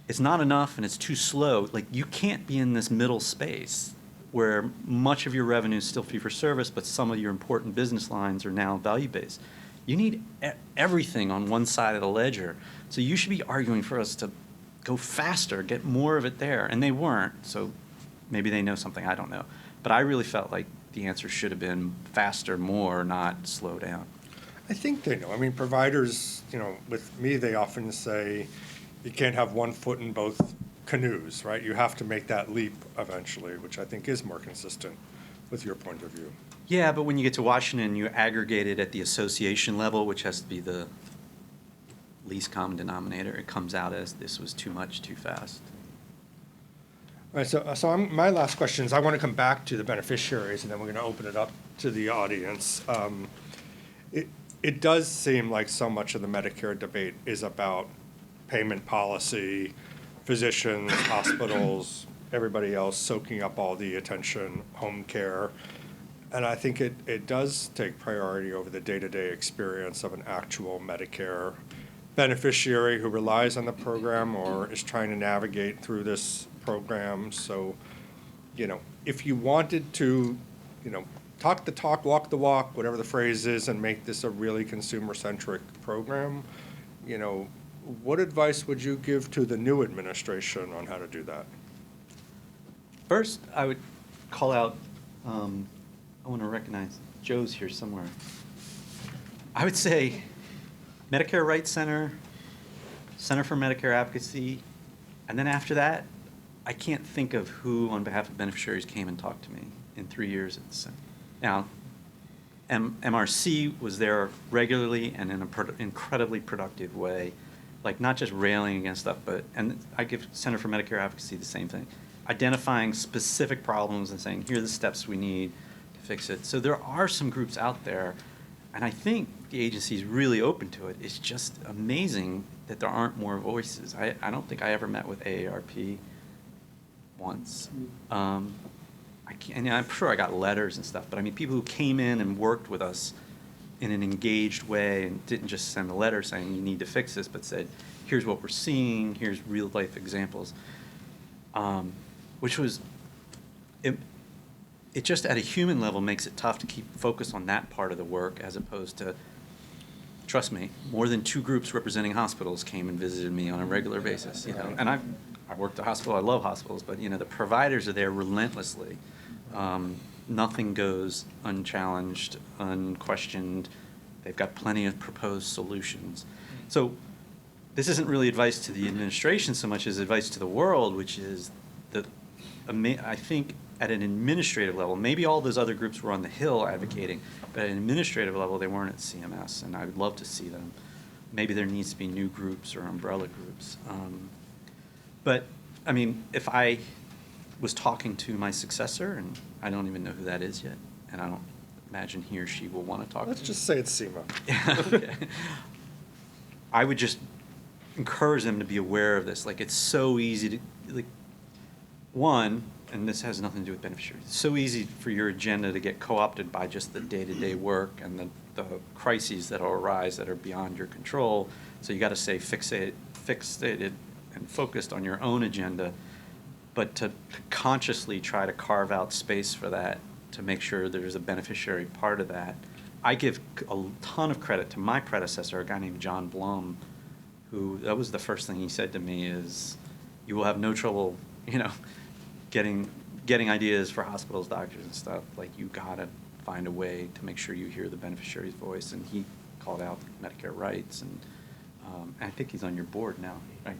It's not enough and it's too slow. Like, you can't be in this middle space where much of your revenue is still fee-for-service, but some of your important business lines are now value-based. You need everything on one side of the ledger. So you should be arguing for us to go faster, get more of it there. And they weren't, so maybe they know something I don't know. But I really felt like the answer should have been faster, more, not slow down. I think they know. I mean, providers, with me, they often say you can't have one foot in both canoes, right? You have to make that leap eventually, which I think is more consistent with your point of view. Yeah, but when you get to Washington, you aggregate it at the association level, which has to be the least common denominator. It comes out as this was too much, too fast. All right, so my last question is, I want to come back to the beneficiaries, and then we're going to open it up to the audience. It does seem like so much of the Medicare debate is about payment policy, physicians, hospitals, everybody else soaking up all the attention, home care. And I think it does take priority over the day-to-day experience of an actual Medicare beneficiary who relies on the program or is trying to navigate through this program. So, if you wanted to, talk the talk, walk the walk, whatever the phrase is, and make this a really consumer-centric program, what advice would you give to the new administration on how to do that? First, I would call out, I want to recognize Joe's here somewhere. I would say Medicare Rights Center, Center for Medicare Advocacy, and then after that, I can't think of who on behalf of beneficiaries came and talked to me in 3 years at the center. Now, MRC was there regularly and in an incredibly productive way, like not just railing against stuff, and I give Center for Medicare Advocacy the same thing, identifying specific problems and saying, here are the steps we need to fix it. So there are some groups out there, and I think the agency is really open to it. It's just amazing that there aren't more voices. I don't think I ever met with AARP once. And I'm sure I got letters and stuff, but I mean, people who came in and worked with us in an engaged way and didn't just send a letter saying you need to fix this, but said, here's what we're seeing, here's real life examples, which was, it just at a human level makes it tough to keep focused on that part of the work as opposed to, trust me, more than 2 groups representing hospitals came and visited me on a regular basis, and I worked at a hospital, I love hospitals, but the providers are there relentlessly. Nothing goes unchallenged, unquestioned. They've got plenty of proposed solutions. So this isn't really advice to the administration so much as advice to the world, which is that I think at an administrative level, maybe all those other groups were on the Hill advocating, but at an administrative level, they weren't at CMS, and I would love to see them. Maybe there needs to be new groups or umbrella groups. But, I mean, if I was talking to my successor, and I don't even know who that is yet, and I don't imagine he or she will want to talk Let's to me. just say it's SEMA. Okay. I would just encourage them to be aware of this. Like, it's so easy to, like, one, and this has nothing to do with beneficiaries, it's so easy for your agenda to get co-opted by just the day-to-day work and the crises that will arise that are beyond your control. So you got to stay fixated and focused on your own agenda, but to consciously try to carve out space for that, to make sure there's a beneficiary part of that. I give a ton of credit to my predecessor, a guy named John Blum, who, that was the first thing he said to me is, you will have no trouble, getting ideas for hospitals, doctors, and stuff. Like, you gotta find a way to make sure you hear the beneficiary's voice. And he called out Medicare rights, and I think he's on your board now, right?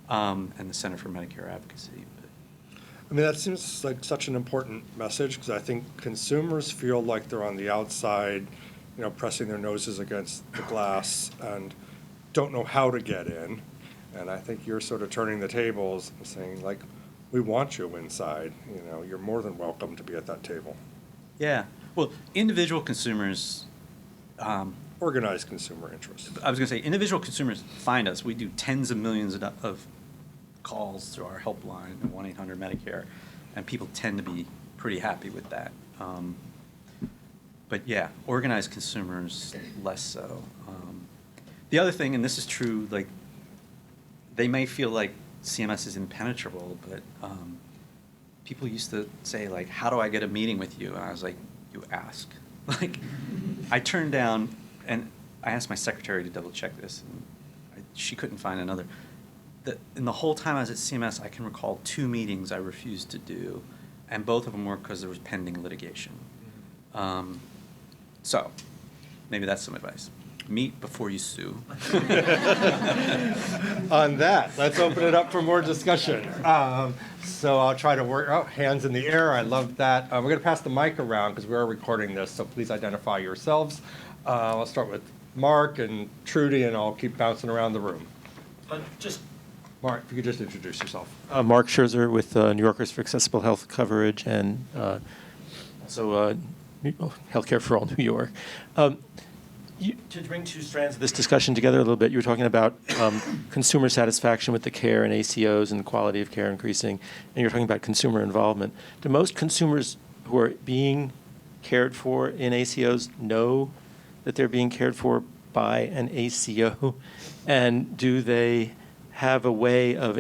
Yeah. And the Center for Medicare Advocacy. I mean, that seems like such an important message, because I think consumers feel like they're on the outside, pressing their noses against the glass and don't know how to get in. And I think you're sort of turning the tables and saying, like, we want you inside. You're more than welcome to be at that table. Yeah. Well, individual consumers. Organized consumer interest. I was going to say, individual consumers find us. We do tens of millions of calls through our helpline at 1-800-Medicare, and people tend to be pretty happy with that. But yeah, organized consumers, less so. The other thing, and this is true, like, they may feel like CMS is impenetrable, but people used to say, like, how do I get a meeting with you? And I was like, you ask. Like, I turned down, and I asked my secretary to double check this, and she couldn't find another. In the whole time I was at CMS, I can recall 2 meetings I refused to do, and both of them were because there was pending litigation. So maybe that's some advice. Meet before you sue. On that, let's open it up for more discussion. So I'll try to work, hands in the air, I love that. We're going to pass the mic around because we are recording this, so please identify yourselves. I'll start with Mark and Trudy, and I'll keep bouncing around the room. Mark, if you could just introduce yourself. Mark Scherzer with New Yorkers for Accessible Health Coverage, and also Healthcare for All New York. To bring 2 strands of this discussion together a little bit, you were talking about consumer satisfaction with the care and ACOs and the quality of care increasing, and you're talking about consumer involvement. Do most consumers who are being cared for in ACOs know that they're being cared for by an ACO? And do they have a way of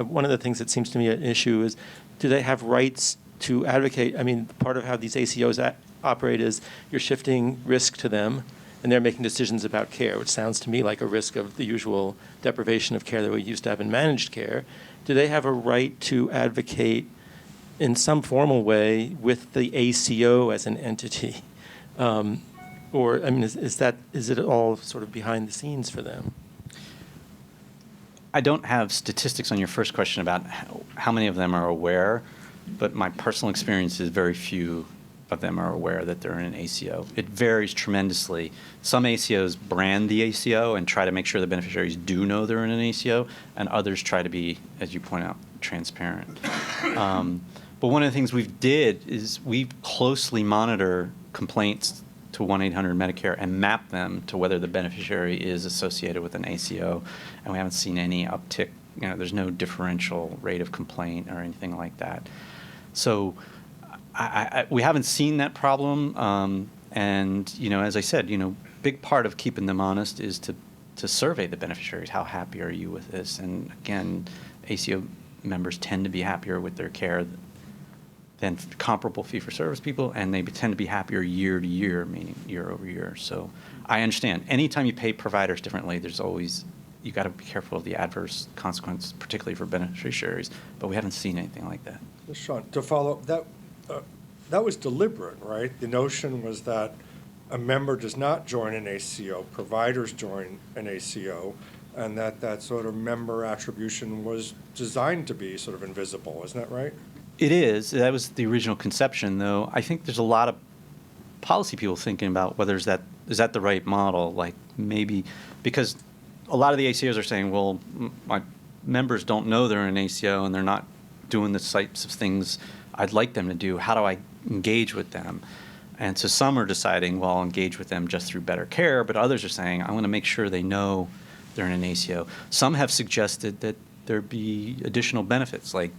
one of the things that seems to me an issue is, do they have rights to advocate? I mean, part of how these ACOs operate is you're shifting risk to them, and they're making decisions about care, which sounds to me like a risk of the usual deprivation of care that we used to have in managed care. Do they have a right to advocate in some formal way with the ACO as an entity? Or, I mean, is it all sort of behind the scenes for them? I don't have statistics on your first question about how many of them are aware, but my personal experience is very few of them are aware that they're in an ACO. It varies tremendously. Some ACOs brand the ACO and try to make sure the beneficiaries do know they're in an ACO, and others try to be, as you point out, transparent. But one of the things we did is we closely monitor complaints to 1-800-Medicare and map them to whether the beneficiary is associated with an ACO, and we haven't seen any uptick. There's no differential rate of complaint or anything like that. So we haven't seen that problem, and as I said, big part of keeping them honest is to survey the beneficiaries. How happy are you with this? And again, ACO members tend to be happier with their care than comparable fee-for-service people, and they tend to be happier year to year, meaning year over year. So I understand. Anytime you pay providers differently, there's always, you got to be careful of the adverse consequences, particularly for beneficiaries. But we haven't seen anything like that. Sean, to follow up, that was deliberate, right? The notion was that a member does not join an ACO, providers join an ACO, and that sort of member attribution was designed to be sort of invisible. Isn't that right? It is. That was the original conception, though. I think there's a lot of policy people thinking about whether is that the right model. Like, maybe because a lot of the ACOs are saying, well, my members don't know they're in an ACO and they're not doing the types of things I'd like them to do. How do I engage with them? And so some are deciding, well, I'll engage with them just through better care, but others are saying, I want to make sure they know they're in an ACO. Some have suggested that there be additional benefits, like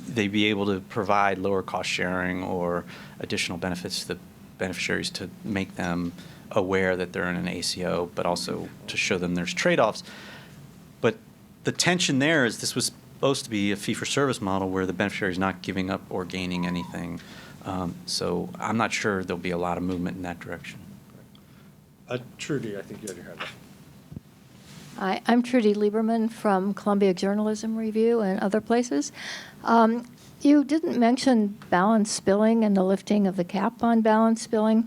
they be able to provide lower cost sharing or additional benefits to the beneficiaries to make them aware that they're in an ACO, but also to show them there's trade-offs. But the tension there is this was supposed to be a fee-for-service model where the beneficiary is not giving up or gaining anything. So I'm not sure there'll be a lot of movement in that direction. Trudy, I think you had your hand up. Hi, I'm Trudy Lieberman from Columbia Journalism Review and other places. You didn't mention balance billing and the lifting of the cap on balance billing.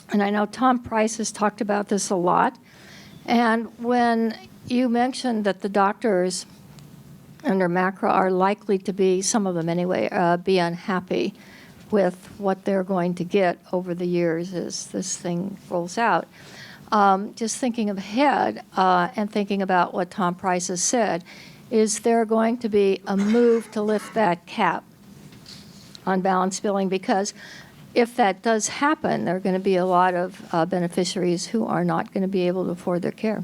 And I know Tom Price has talked about this a lot. And when you mentioned that the doctors under MACRA are likely to be, some of them anyway, be unhappy with what they're going to get over the years as this thing rolls out. Just thinking ahead and thinking about what Tom Price has said, is there going to be a move to lift that cap on balance billing? Because if that does happen, there are going to be a lot of beneficiaries who are not going to be able to afford their care.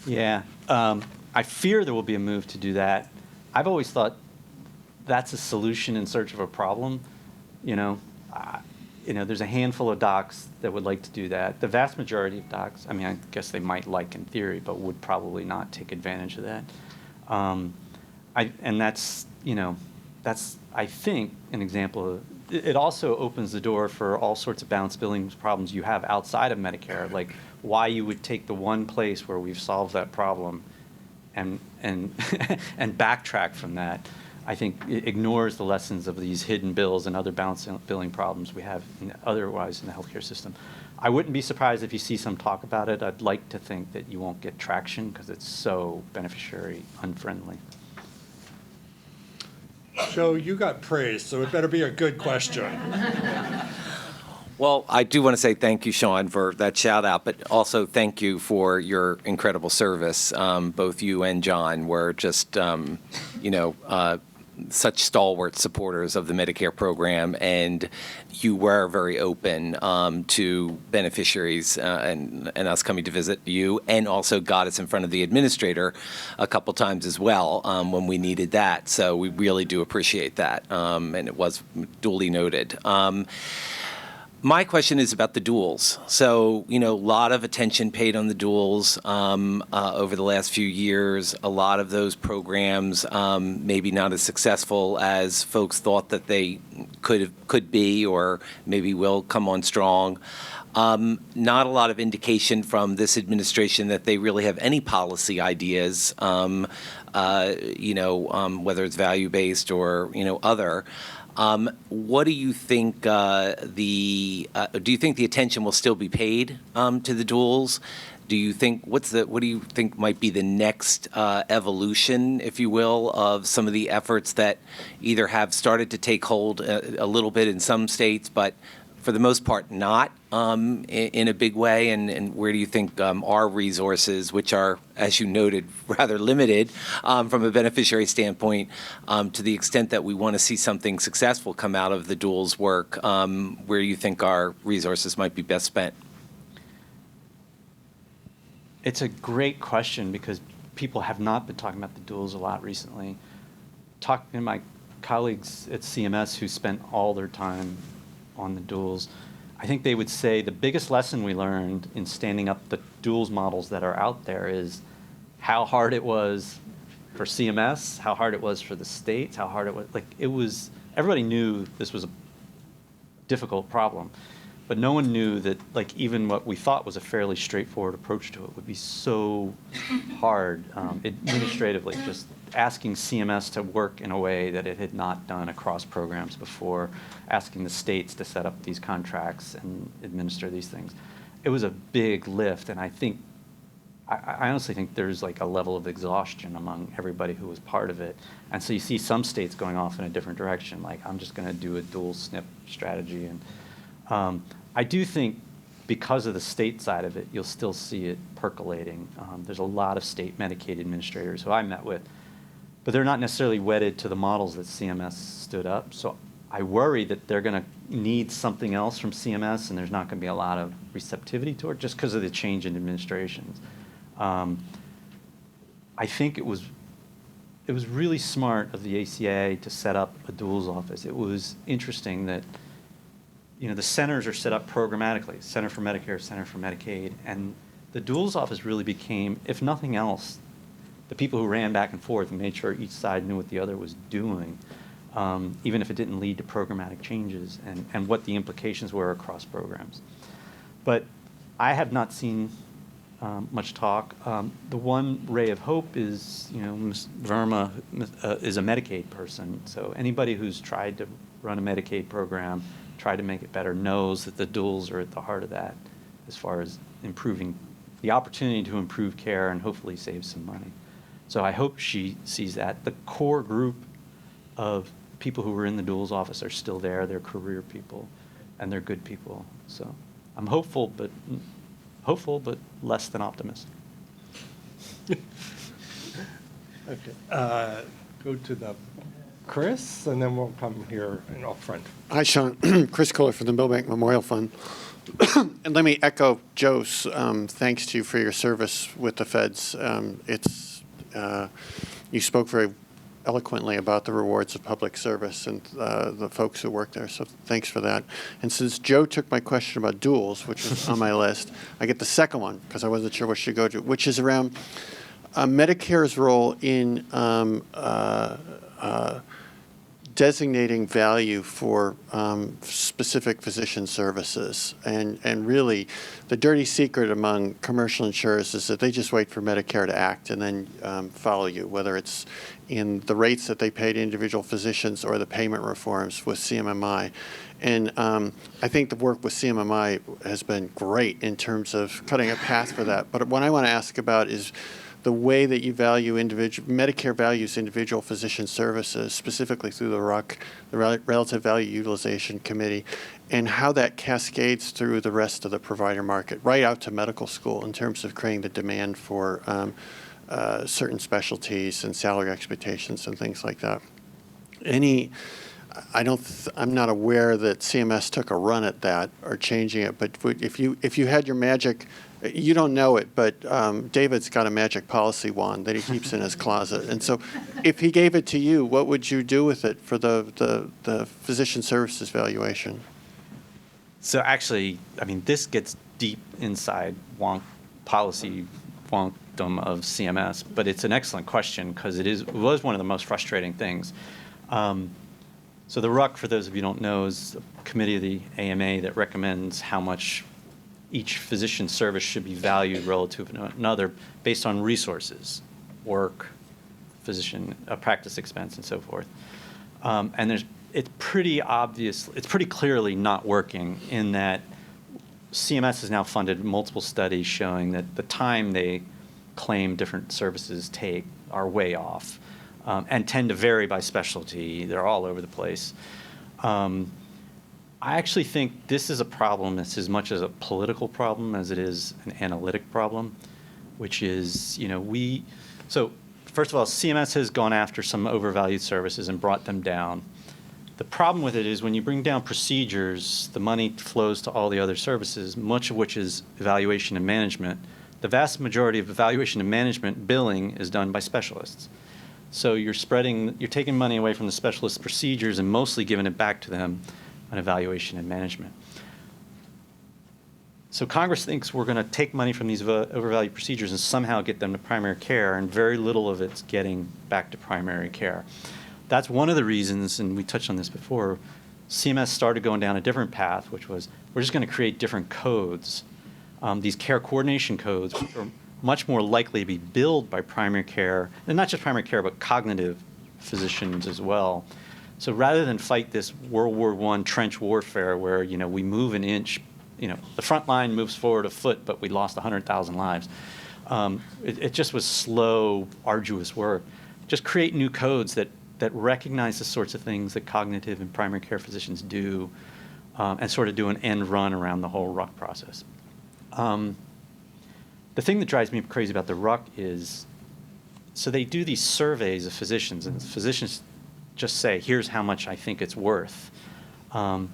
Yeah, I fear there will be a move to do that. I've always thought that's a solution in search of a problem. There's a handful of docs that would like to do that. The vast majority of docs, I mean, I guess they might like in theory, but would probably not take advantage of that. And that's I think an example of. It also opens the door for all sorts of balance billing problems you have outside of Medicare, like why you would take the one place where we've solved that problem and and backtrack from that. I think it ignores the lessons of these hidden bills and other balance billing problems we have otherwise in the healthcare system. I wouldn't be surprised if you see some talk about it. I'd like to think that you won't get traction because it's so beneficiary unfriendly. Joe, you got praised, so it better be a good question. Well, I do want to say thank you, Sean, for that shout out, but also thank you for your incredible service. Both you and John were just, such stalwart supporters of the Medicare program, and you were very open to beneficiaries and us coming to visit you, and also got us in front of the administrator a couple times as well when we needed that. So we really do appreciate that, and it was duly noted. My question is about the duals. So, a lot of attention paid on the duals over the last few years. A lot of those programs maybe not as successful as folks thought that they could be, or maybe will come on strong. Not a lot of indication from this administration that they really have any policy ideas, whether it's value-based or, other. What do you think do you think the attention will still be paid to the duals? Do you think what do you think might be the next evolution, if you will, of some of the efforts that either have started to take hold a little bit in some states, but for the most part not in a big way? And where do you think our resources, which are, as you noted, rather limited from a beneficiary standpoint, to the extent that we want to see something successful come out of the duals work, where do you think our resources might be best spent? It's a great question because people have not been talking about the duals a lot recently. Talking to my colleagues at CMS who spent all their time on the duals, I think they would say the biggest lesson we learned in standing up the duals models that are out there is how hard it was for CMS, how hard it was for the states, how hard it was, everybody knew this was a difficult problem, but no one knew that even what we thought was a fairly straightforward approach to it would be so hard administratively, just asking CMS to work in a way that it had not done across programs before, asking the states to set up these contracts and administer these things. It was a big lift, and I honestly think there's a level of exhaustion among everybody who was part of it. And so you see some states going off in a different direction, I'm just going to do a dual SNP strategy. And I do think because of the state side of it, you'll still see it percolating. There's a lot of state Medicaid administrators who I met with, but they're not necessarily wedded to the models that CMS stood up. So I worry that they're going to need something else from CMS, and there's not going to be a lot of receptivity to it just because of the change in administrations. I think it was really smart of the ACA to set up a duals office. It was interesting that the centers are set up programmatically, Center for Medicare, Center for Medicaid, and the duals office really became, if nothing else, the people who ran back and forth and made sure each side knew what the other was doing, even if it didn't lead to programmatic changes, and what the implications were across programs. But I have not seen much talk. The one ray of hope is, Ms. Verma is a Medicaid person, so anybody who's tried to run a Medicaid program, tried to make it better, knows that the duals are at the heart of that as far as improving the opportunity to improve care and hopefully save some money. So I hope she sees that. The core group of people who were in the duals office are still there. They're career people, and they're good people. So I'm hopeful, but less than optimistic. Okay. Go to the Chris, and then we'll come here and up front. Hi, Sean. Chris Kohler from the Millbank Memorial Fund. And let me echo Joe's thanks to you for your service with the feds. You spoke very eloquently about the rewards of public service and the folks who work there, so thanks for that. And since Joe took my question about duals, which was on my list, I get the second one, because I wasn't sure what should go to, which is around Medicare's role in designating value for specific physician services. And really, the dirty secret among commercial insurers is that they just wait for Medicare to act and then follow you, whether it's in the rates that they pay to individual physicians or the payment reforms with CMMI. And I think the work with CMMI has been great in terms of cutting a path for that. But what I want to ask about is the way that you value Medicare values individual physician services, specifically through the RUC, the Relative Value Utilization Committee, and how that cascades through the rest of the provider market, right out to medical school in terms of creating the demand for certain specialties and salary expectations and things like that. I'm not aware that CMS took a run at that or changing it, but if you had your magic, you don't know it, but David's got a magic policy wand that he keeps in his closet. And so if he gave it to you, what would you do with it for the physician services valuation? So actually, this gets deep inside policy wonkdom of CMS, but it's an excellent question because it was one of the most frustrating things. So the RUC, for those of you who don't know, is a committee of the AMA that recommends how much each physician service should be valued relative to another based on resources, work, physician practice expense, and so forth. And it's pretty obvious, it's pretty clearly not working in that CMS has now funded multiple studies showing that the time they claim different services take are way off and tend to vary by specialty. They're all over the place. I actually think this is a problem that's as much as a political problem as it is an analytic problem, which is, so first of all, CMS has gone after some overvalued services and brought them down. The problem with it is when you bring down procedures, the money flows to all the other services, much of which is evaluation and management. The vast majority of evaluation and management billing is done by specialists. So you're taking money away from the specialist procedures and mostly giving it back to them on evaluation and management. So Congress thinks we're going to take money from these overvalued procedures and somehow get them to primary care, and very little of it's getting back to primary care. That's one of the reasons, and we touched on this before, CMS started going down a different path, which was we're just going to create different codes. These care coordination codes are much more likely to be billed by primary care, and not just primary care, but cognitive physicians as well. So rather than fight this World War I trench warfare where, we move an inch, the front line moves forward a foot, but we lost 100,000 lives. It just was slow, arduous work. Just create new codes that recognize the sorts of things that cognitive and primary care physicians do and sort of do an end run around the whole RUC process. The thing that drives me crazy about the RUC is, so they do these surveys of physicians, and physicians just say, here's how much I think it's worth. And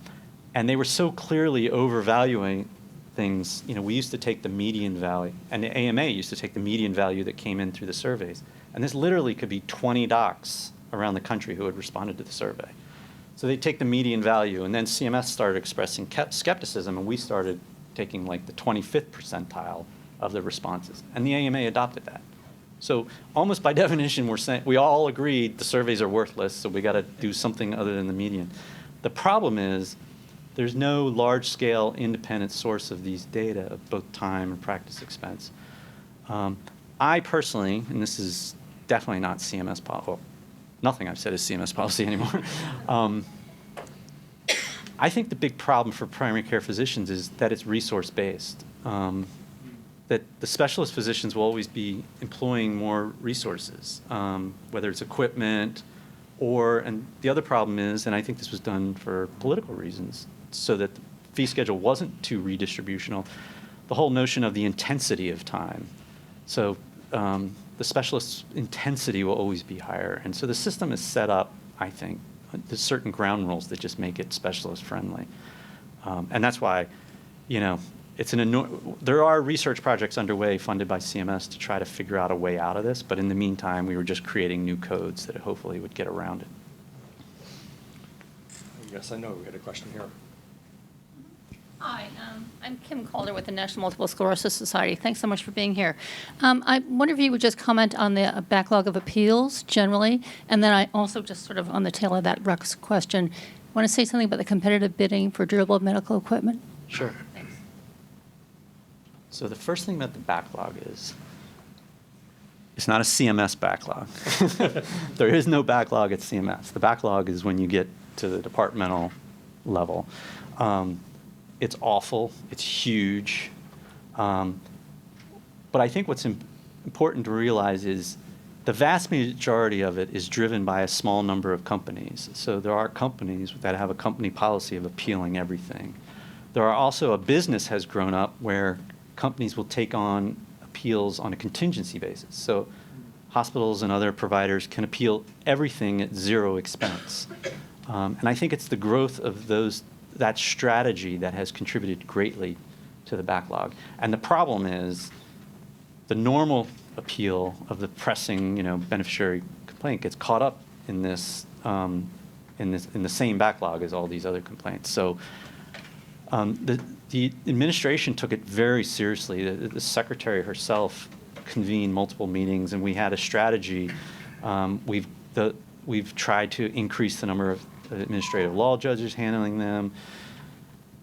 they were so clearly overvaluing things. We used to take the median value, and the AMA used to take the median value that came in through the surveys. And this literally could be 20 docs around the country who had responded to the survey. So they take the median value, and then CMS started expressing skepticism, and we started taking like the 25th percentile of the responses. And the AMA adopted that. So almost by definition, we're saying we all agreed the surveys are worthless, so we got to do something other than the median. The problem is there's no large-scale independent source of these data of both time and practice expense. I personally, and this is definitely not CMS policy, well, nothing I've said is CMS policy anymore. I think the big problem for primary care physicians is that it's resource-based. That the specialist physicians will always be employing more resources, whether it's equipment and the other problem is, and I think this was done for political reasons, so that the fee schedule wasn't too redistributional, the whole notion of the intensity of time. So the specialist's intensity will always be higher. And so the system is set up, I think, there's certain ground rules that just make it specialist friendly. And that's why, there are research projects underway funded by CMS to try to figure out a way out of this, but in the meantime, we were just creating new codes that hopefully would get around it. Yes, I know we had a question here. Hi, I'm Kim Calder with the National Multiple Sclerosis Society. Thanks so much for being here. I wonder if you would just comment on the backlog of appeals generally, and then I also just sort of on the tail of that Rex question, want to say something about the competitive bidding for durable medical equipment? Sure. Thanks. So the first thing about the backlog is, it's not a CMS backlog. There is no backlog at CMS. The backlog is when you get to the departmental level. It's awful. It's huge. But I think what's important to realize is the vast majority of it is driven by a small number of companies. So there are companies that have a company policy of appealing everything. There are also, a business has grown up where companies will take on appeals on a contingency basis. So hospitals and other providers can appeal everything at zero expense. And I think it's the growth of that strategy that has contributed greatly to the backlog. And the problem is the normal appeal of the pressing, beneficiary complaint gets caught up in this, in the same backlog as all these other complaints. So the administration took it very seriously. The secretary herself convened multiple meetings, and we had a strategy. We've tried to increase the number of administrative law judges handling them,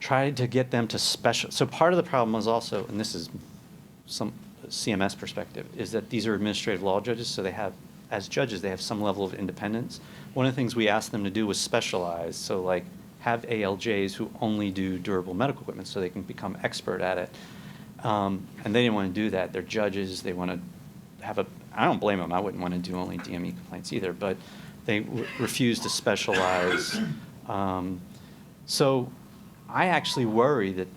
tried to get them to so part of the problem was also, and this is some CMS perspective, is that these are administrative law judges, so they have, as judges, they have some level of independence. One of the things we asked them to do was specialize, so like have ALJs who only do durable medical equipment so they can become expert at it. And they didn't want to do that. They're judges, they want to have I don't blame them, I wouldn't want to do only DME complaints either, but they refuse to specialize. So I actually worry that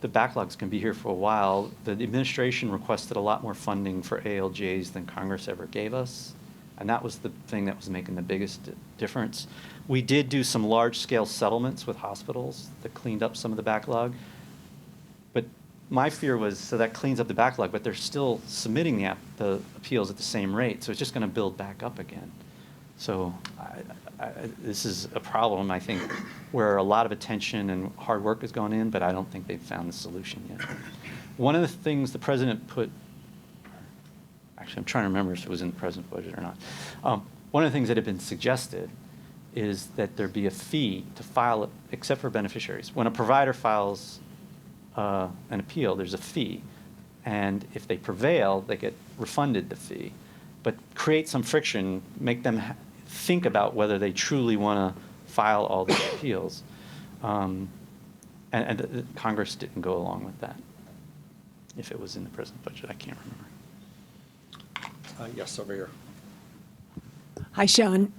the backlogs can be here for a while. The administration requested a lot more funding for ALJs than Congress ever gave us, and that was the thing that was making the biggest difference. We did do some large-scale settlements with hospitals that cleaned up some of the backlog, but my fear was, so that cleans up the backlog, but they're still submitting the appeals at the same rate, so it's just going to build back up again. So this is a problem, I think, where a lot of attention and hard work has gone in, but I don't think they've found the solution yet. One of the things the president actually I'm trying to remember if it was in the president's budget or not. One of the things that had been suggested is that there be a fee to file it, except for beneficiaries. When a provider files an appeal, there's a fee. And if they prevail, they get refunded the fee. But create some friction, make them think about whether they truly want to file all these appeals. And Congress didn't go along with that. If it was in the president's budget, I can't remember. Yes, over here. Hi, Sean.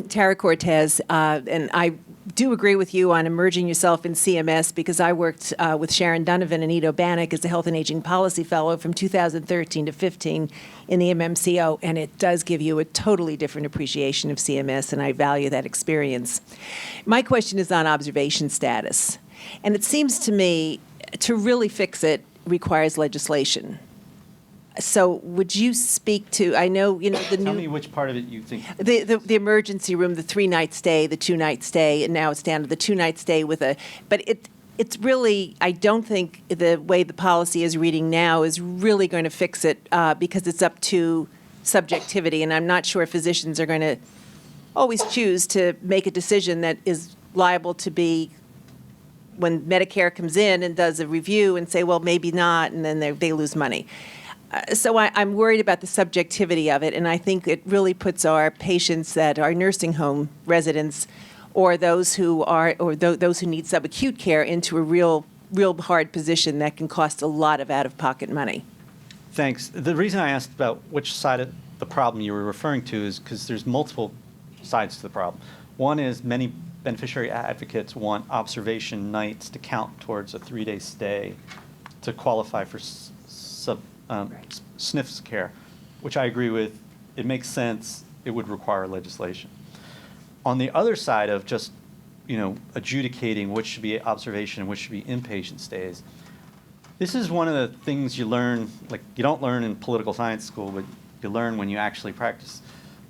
Tara Cortez. And I do agree with you on immersing yourself in CMS because I worked with Sharon Donovan and Ido Bannock as the Health and Aging Policy Fellow from 2013 to 15 in the MMCO, and it does give you a totally different appreciation of CMS, and I value that experience. My question is on observation status, and it seems to me to really fix it requires legislation. So would you speak to, I know, the Tell new... me which part of it you think. The emergency room, the 3-night stay, the 2-night stay, and now it's down to the 2-night stay with but it's really, I don't think the way the policy is reading now is really going to fix it because it's up to subjectivity, and I'm not sure physicians are going to always choose to make a decision that is liable to be when Medicare comes in and does a review and say, well, maybe not, and then they lose money. So I'm worried about the subjectivity of it, and I think it really puts our patients that are nursing home residents, or those who those who need subacute care, into a real hard position that can cost a lot of out-of-pocket money. Thanks. The reason I asked about which side of the problem you were referring to is because there's multiple sides to the problem. One is many beneficiary advocates want observation nights to count towards a 3-day stay to qualify for SNFs care, which I agree with. It makes sense. It would require legislation. On the other side of just, adjudicating which should be observation and which should be inpatient stays, this is one of the things you learn, like you don't learn in political science school, but you learn when you actually practice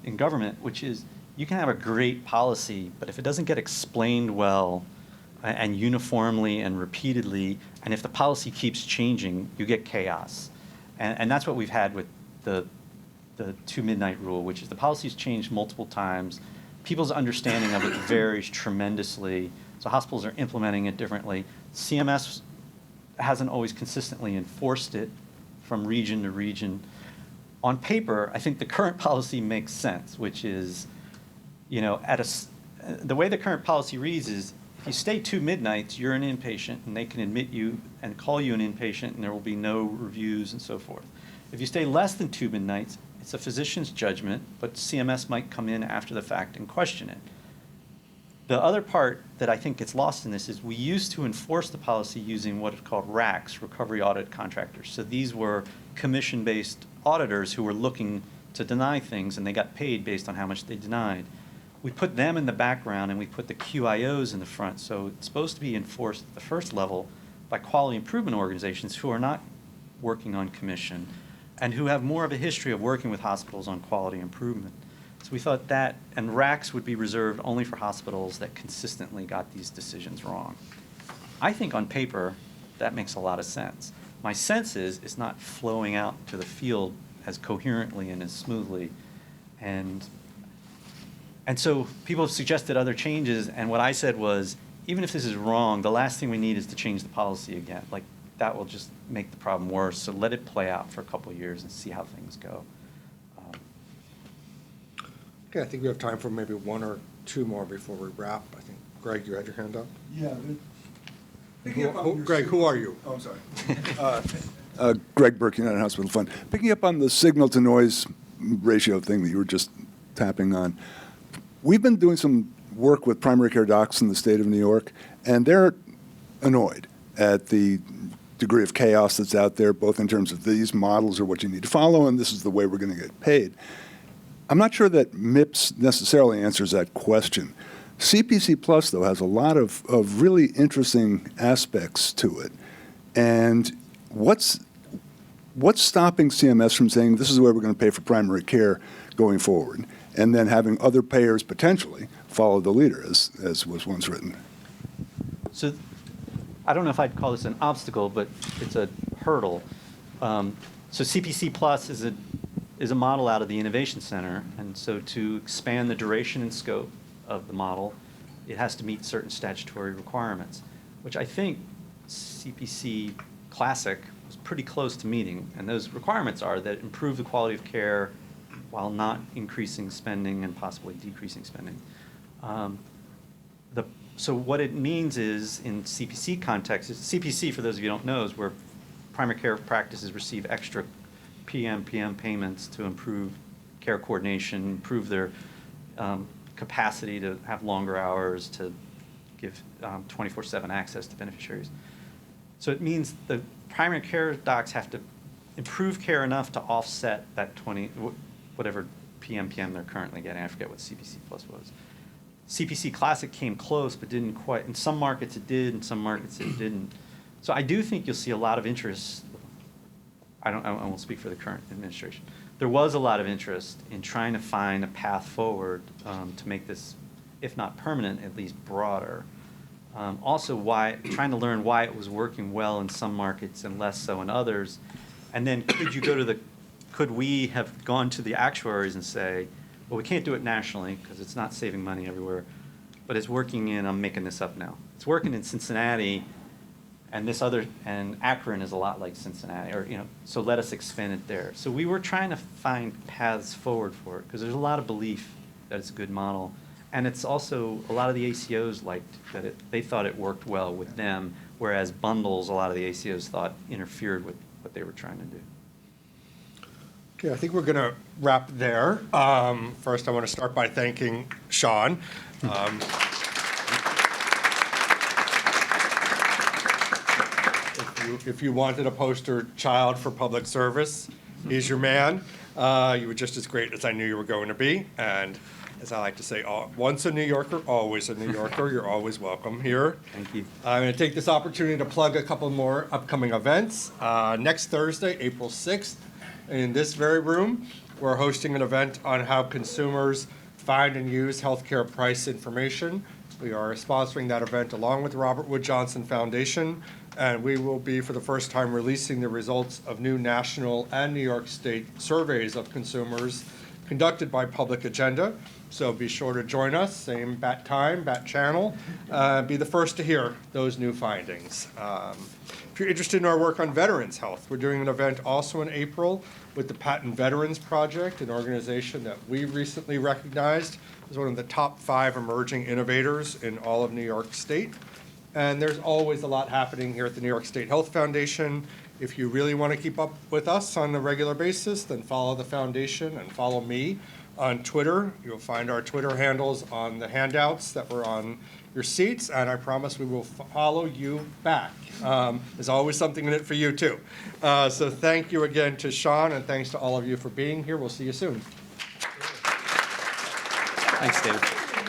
in government, which is you can have a great policy, but if it doesn't get explained well and uniformly and repeatedly, and if the policy keeps changing, you get chaos. And that's what we've had with the 2 midnight rule, which is the policy's changed multiple times. People's understanding of it varies tremendously, so hospitals are implementing it differently. CMS hasn't always consistently enforced it from region to region. On paper, I think the current policy makes sense, which is, the way the current policy reads is, if you stay 2 midnights, you're an inpatient, and they can admit you and call you an inpatient, and there will be no reviews and so forth. If you stay less than 2 midnights, it's a physician's judgment, but CMS might come in after the fact and question it. The other part that I think gets lost in this is we used to enforce the policy using what is called RACs, Recovery Audit Contractors. So these were commission-based auditors who were looking to deny things, and they got paid based on how much they denied. We put them in the background, and we put the QIOs in the front. So it's supposed to be enforced at the first level by quality improvement organizations who are not working on commission and who have more of a history of working with hospitals on quality improvement. So we thought that, and RACs would be reserved only for hospitals that consistently got these decisions wrong. I think on paper, that makes a lot of sense. My sense is it's not flowing out to the field as coherently and as smoothly. And so people have suggested other changes, and what I said was, even if this is wrong, the last thing we need is to change the policy again. Like, that will just make the problem worse, so let it play out for a couple of years and see how things go. Okay, I think we have time for maybe 1 or 2 more before we wrap. I think, Greg, you had your hand up? Yeah. Greg, who are you? Oh, I'm sorry. Greg Burke, United Hospital Fund. Picking up on the signal-to-noise ratio thing that you were just tapping on, we've been doing some work with primary care docs in the state of New York, and they're annoyed at the degree of chaos that's out there, both in terms of these models are what you need to follow, and this is the way we're going to get paid. I'm not sure that MIPS necessarily answers that question. CPC Plus, though, has a lot of really interesting aspects to it. And what's stopping CMS from saying this is the way we're going to pay for primary care going forward, and then having other payers potentially follow the leader, as was once written? So I don't know if I'd call this an obstacle, but it's a hurdle. So CPC Plus is a model out of the Innovation Center, and so to expand the duration and scope of the model, it has to meet certain statutory requirements, which I think CPC Classic was pretty close to meeting. And those requirements are that improve the quality of care while not increasing spending and possibly decreasing spending. So what it means is, in CPC context, CPC, for those of you who don't know, is where primary care practices receive extra PM payments to improve care coordination, improve their capacity to have longer hours, to give 24/7 access to beneficiaries. So it means the primary care docs have to improve care enough to offset that whatever PM they're currently getting. I forget what CPC Plus was. CPC Classic came close, but didn't quite. In some markets it did, in some markets it didn't. So I do think you'll see a lot of interest. I won't speak for the current administration. There was a lot of interest in trying to find a path forward to make this, if not permanent, at least broader. Also, trying to learn why it was working well in some markets and less so in others. And then could we have gone to the actuaries and say, well, we can't do it nationally because it's not saving money everywhere, but it's working I'm making this up now. It's working in Cincinnati, And and Akron is a lot like Cincinnati, or, so let us expand it there. So we were trying to find paths forward for it, because there's a lot of belief that it's a good model. And it's also, a lot of the ACOs liked that they thought it worked well with them, whereas bundles, a lot of the ACOs thought interfered with what they were trying to do. Okay, I think we're going to wrap there. First, I want to start by thanking Sean. If you wanted a poster child for public service, he's your man. You were just as great as I knew you were going to be. And as I like to say, once a New Yorker, always a New Yorker. You're always welcome here. Thank you. I'm going to take this opportunity to plug a couple more upcoming events. Next Thursday, April 6th, in this very room, we're hosting an event on how consumers find and use healthcare price information. We are sponsoring that event along with the Robert Wood Johnson Foundation, and we will be, for the first time, releasing the results of new national and New York State surveys of consumers conducted by Public Agenda. So be sure to join us, same bat time, bat channel. Be the first to hear those new findings. If you're interested in our work on veterans health, we're doing an event also in April with the Patent Veterans Project, an organization that we recently recognized as one of the top 5 emerging innovators in all of New York State. And there's always a lot happening here at the New York State Health Foundation. If you really want to keep up with us on a regular basis, then follow the foundation and follow me on Twitter. You'll find our Twitter handles on the handouts that were on your seats, and I promise we will follow you back. There's always something in it for you, too. So thank you again to Sean, and thanks to all of you for being here. We'll see you soon. Thanks, David.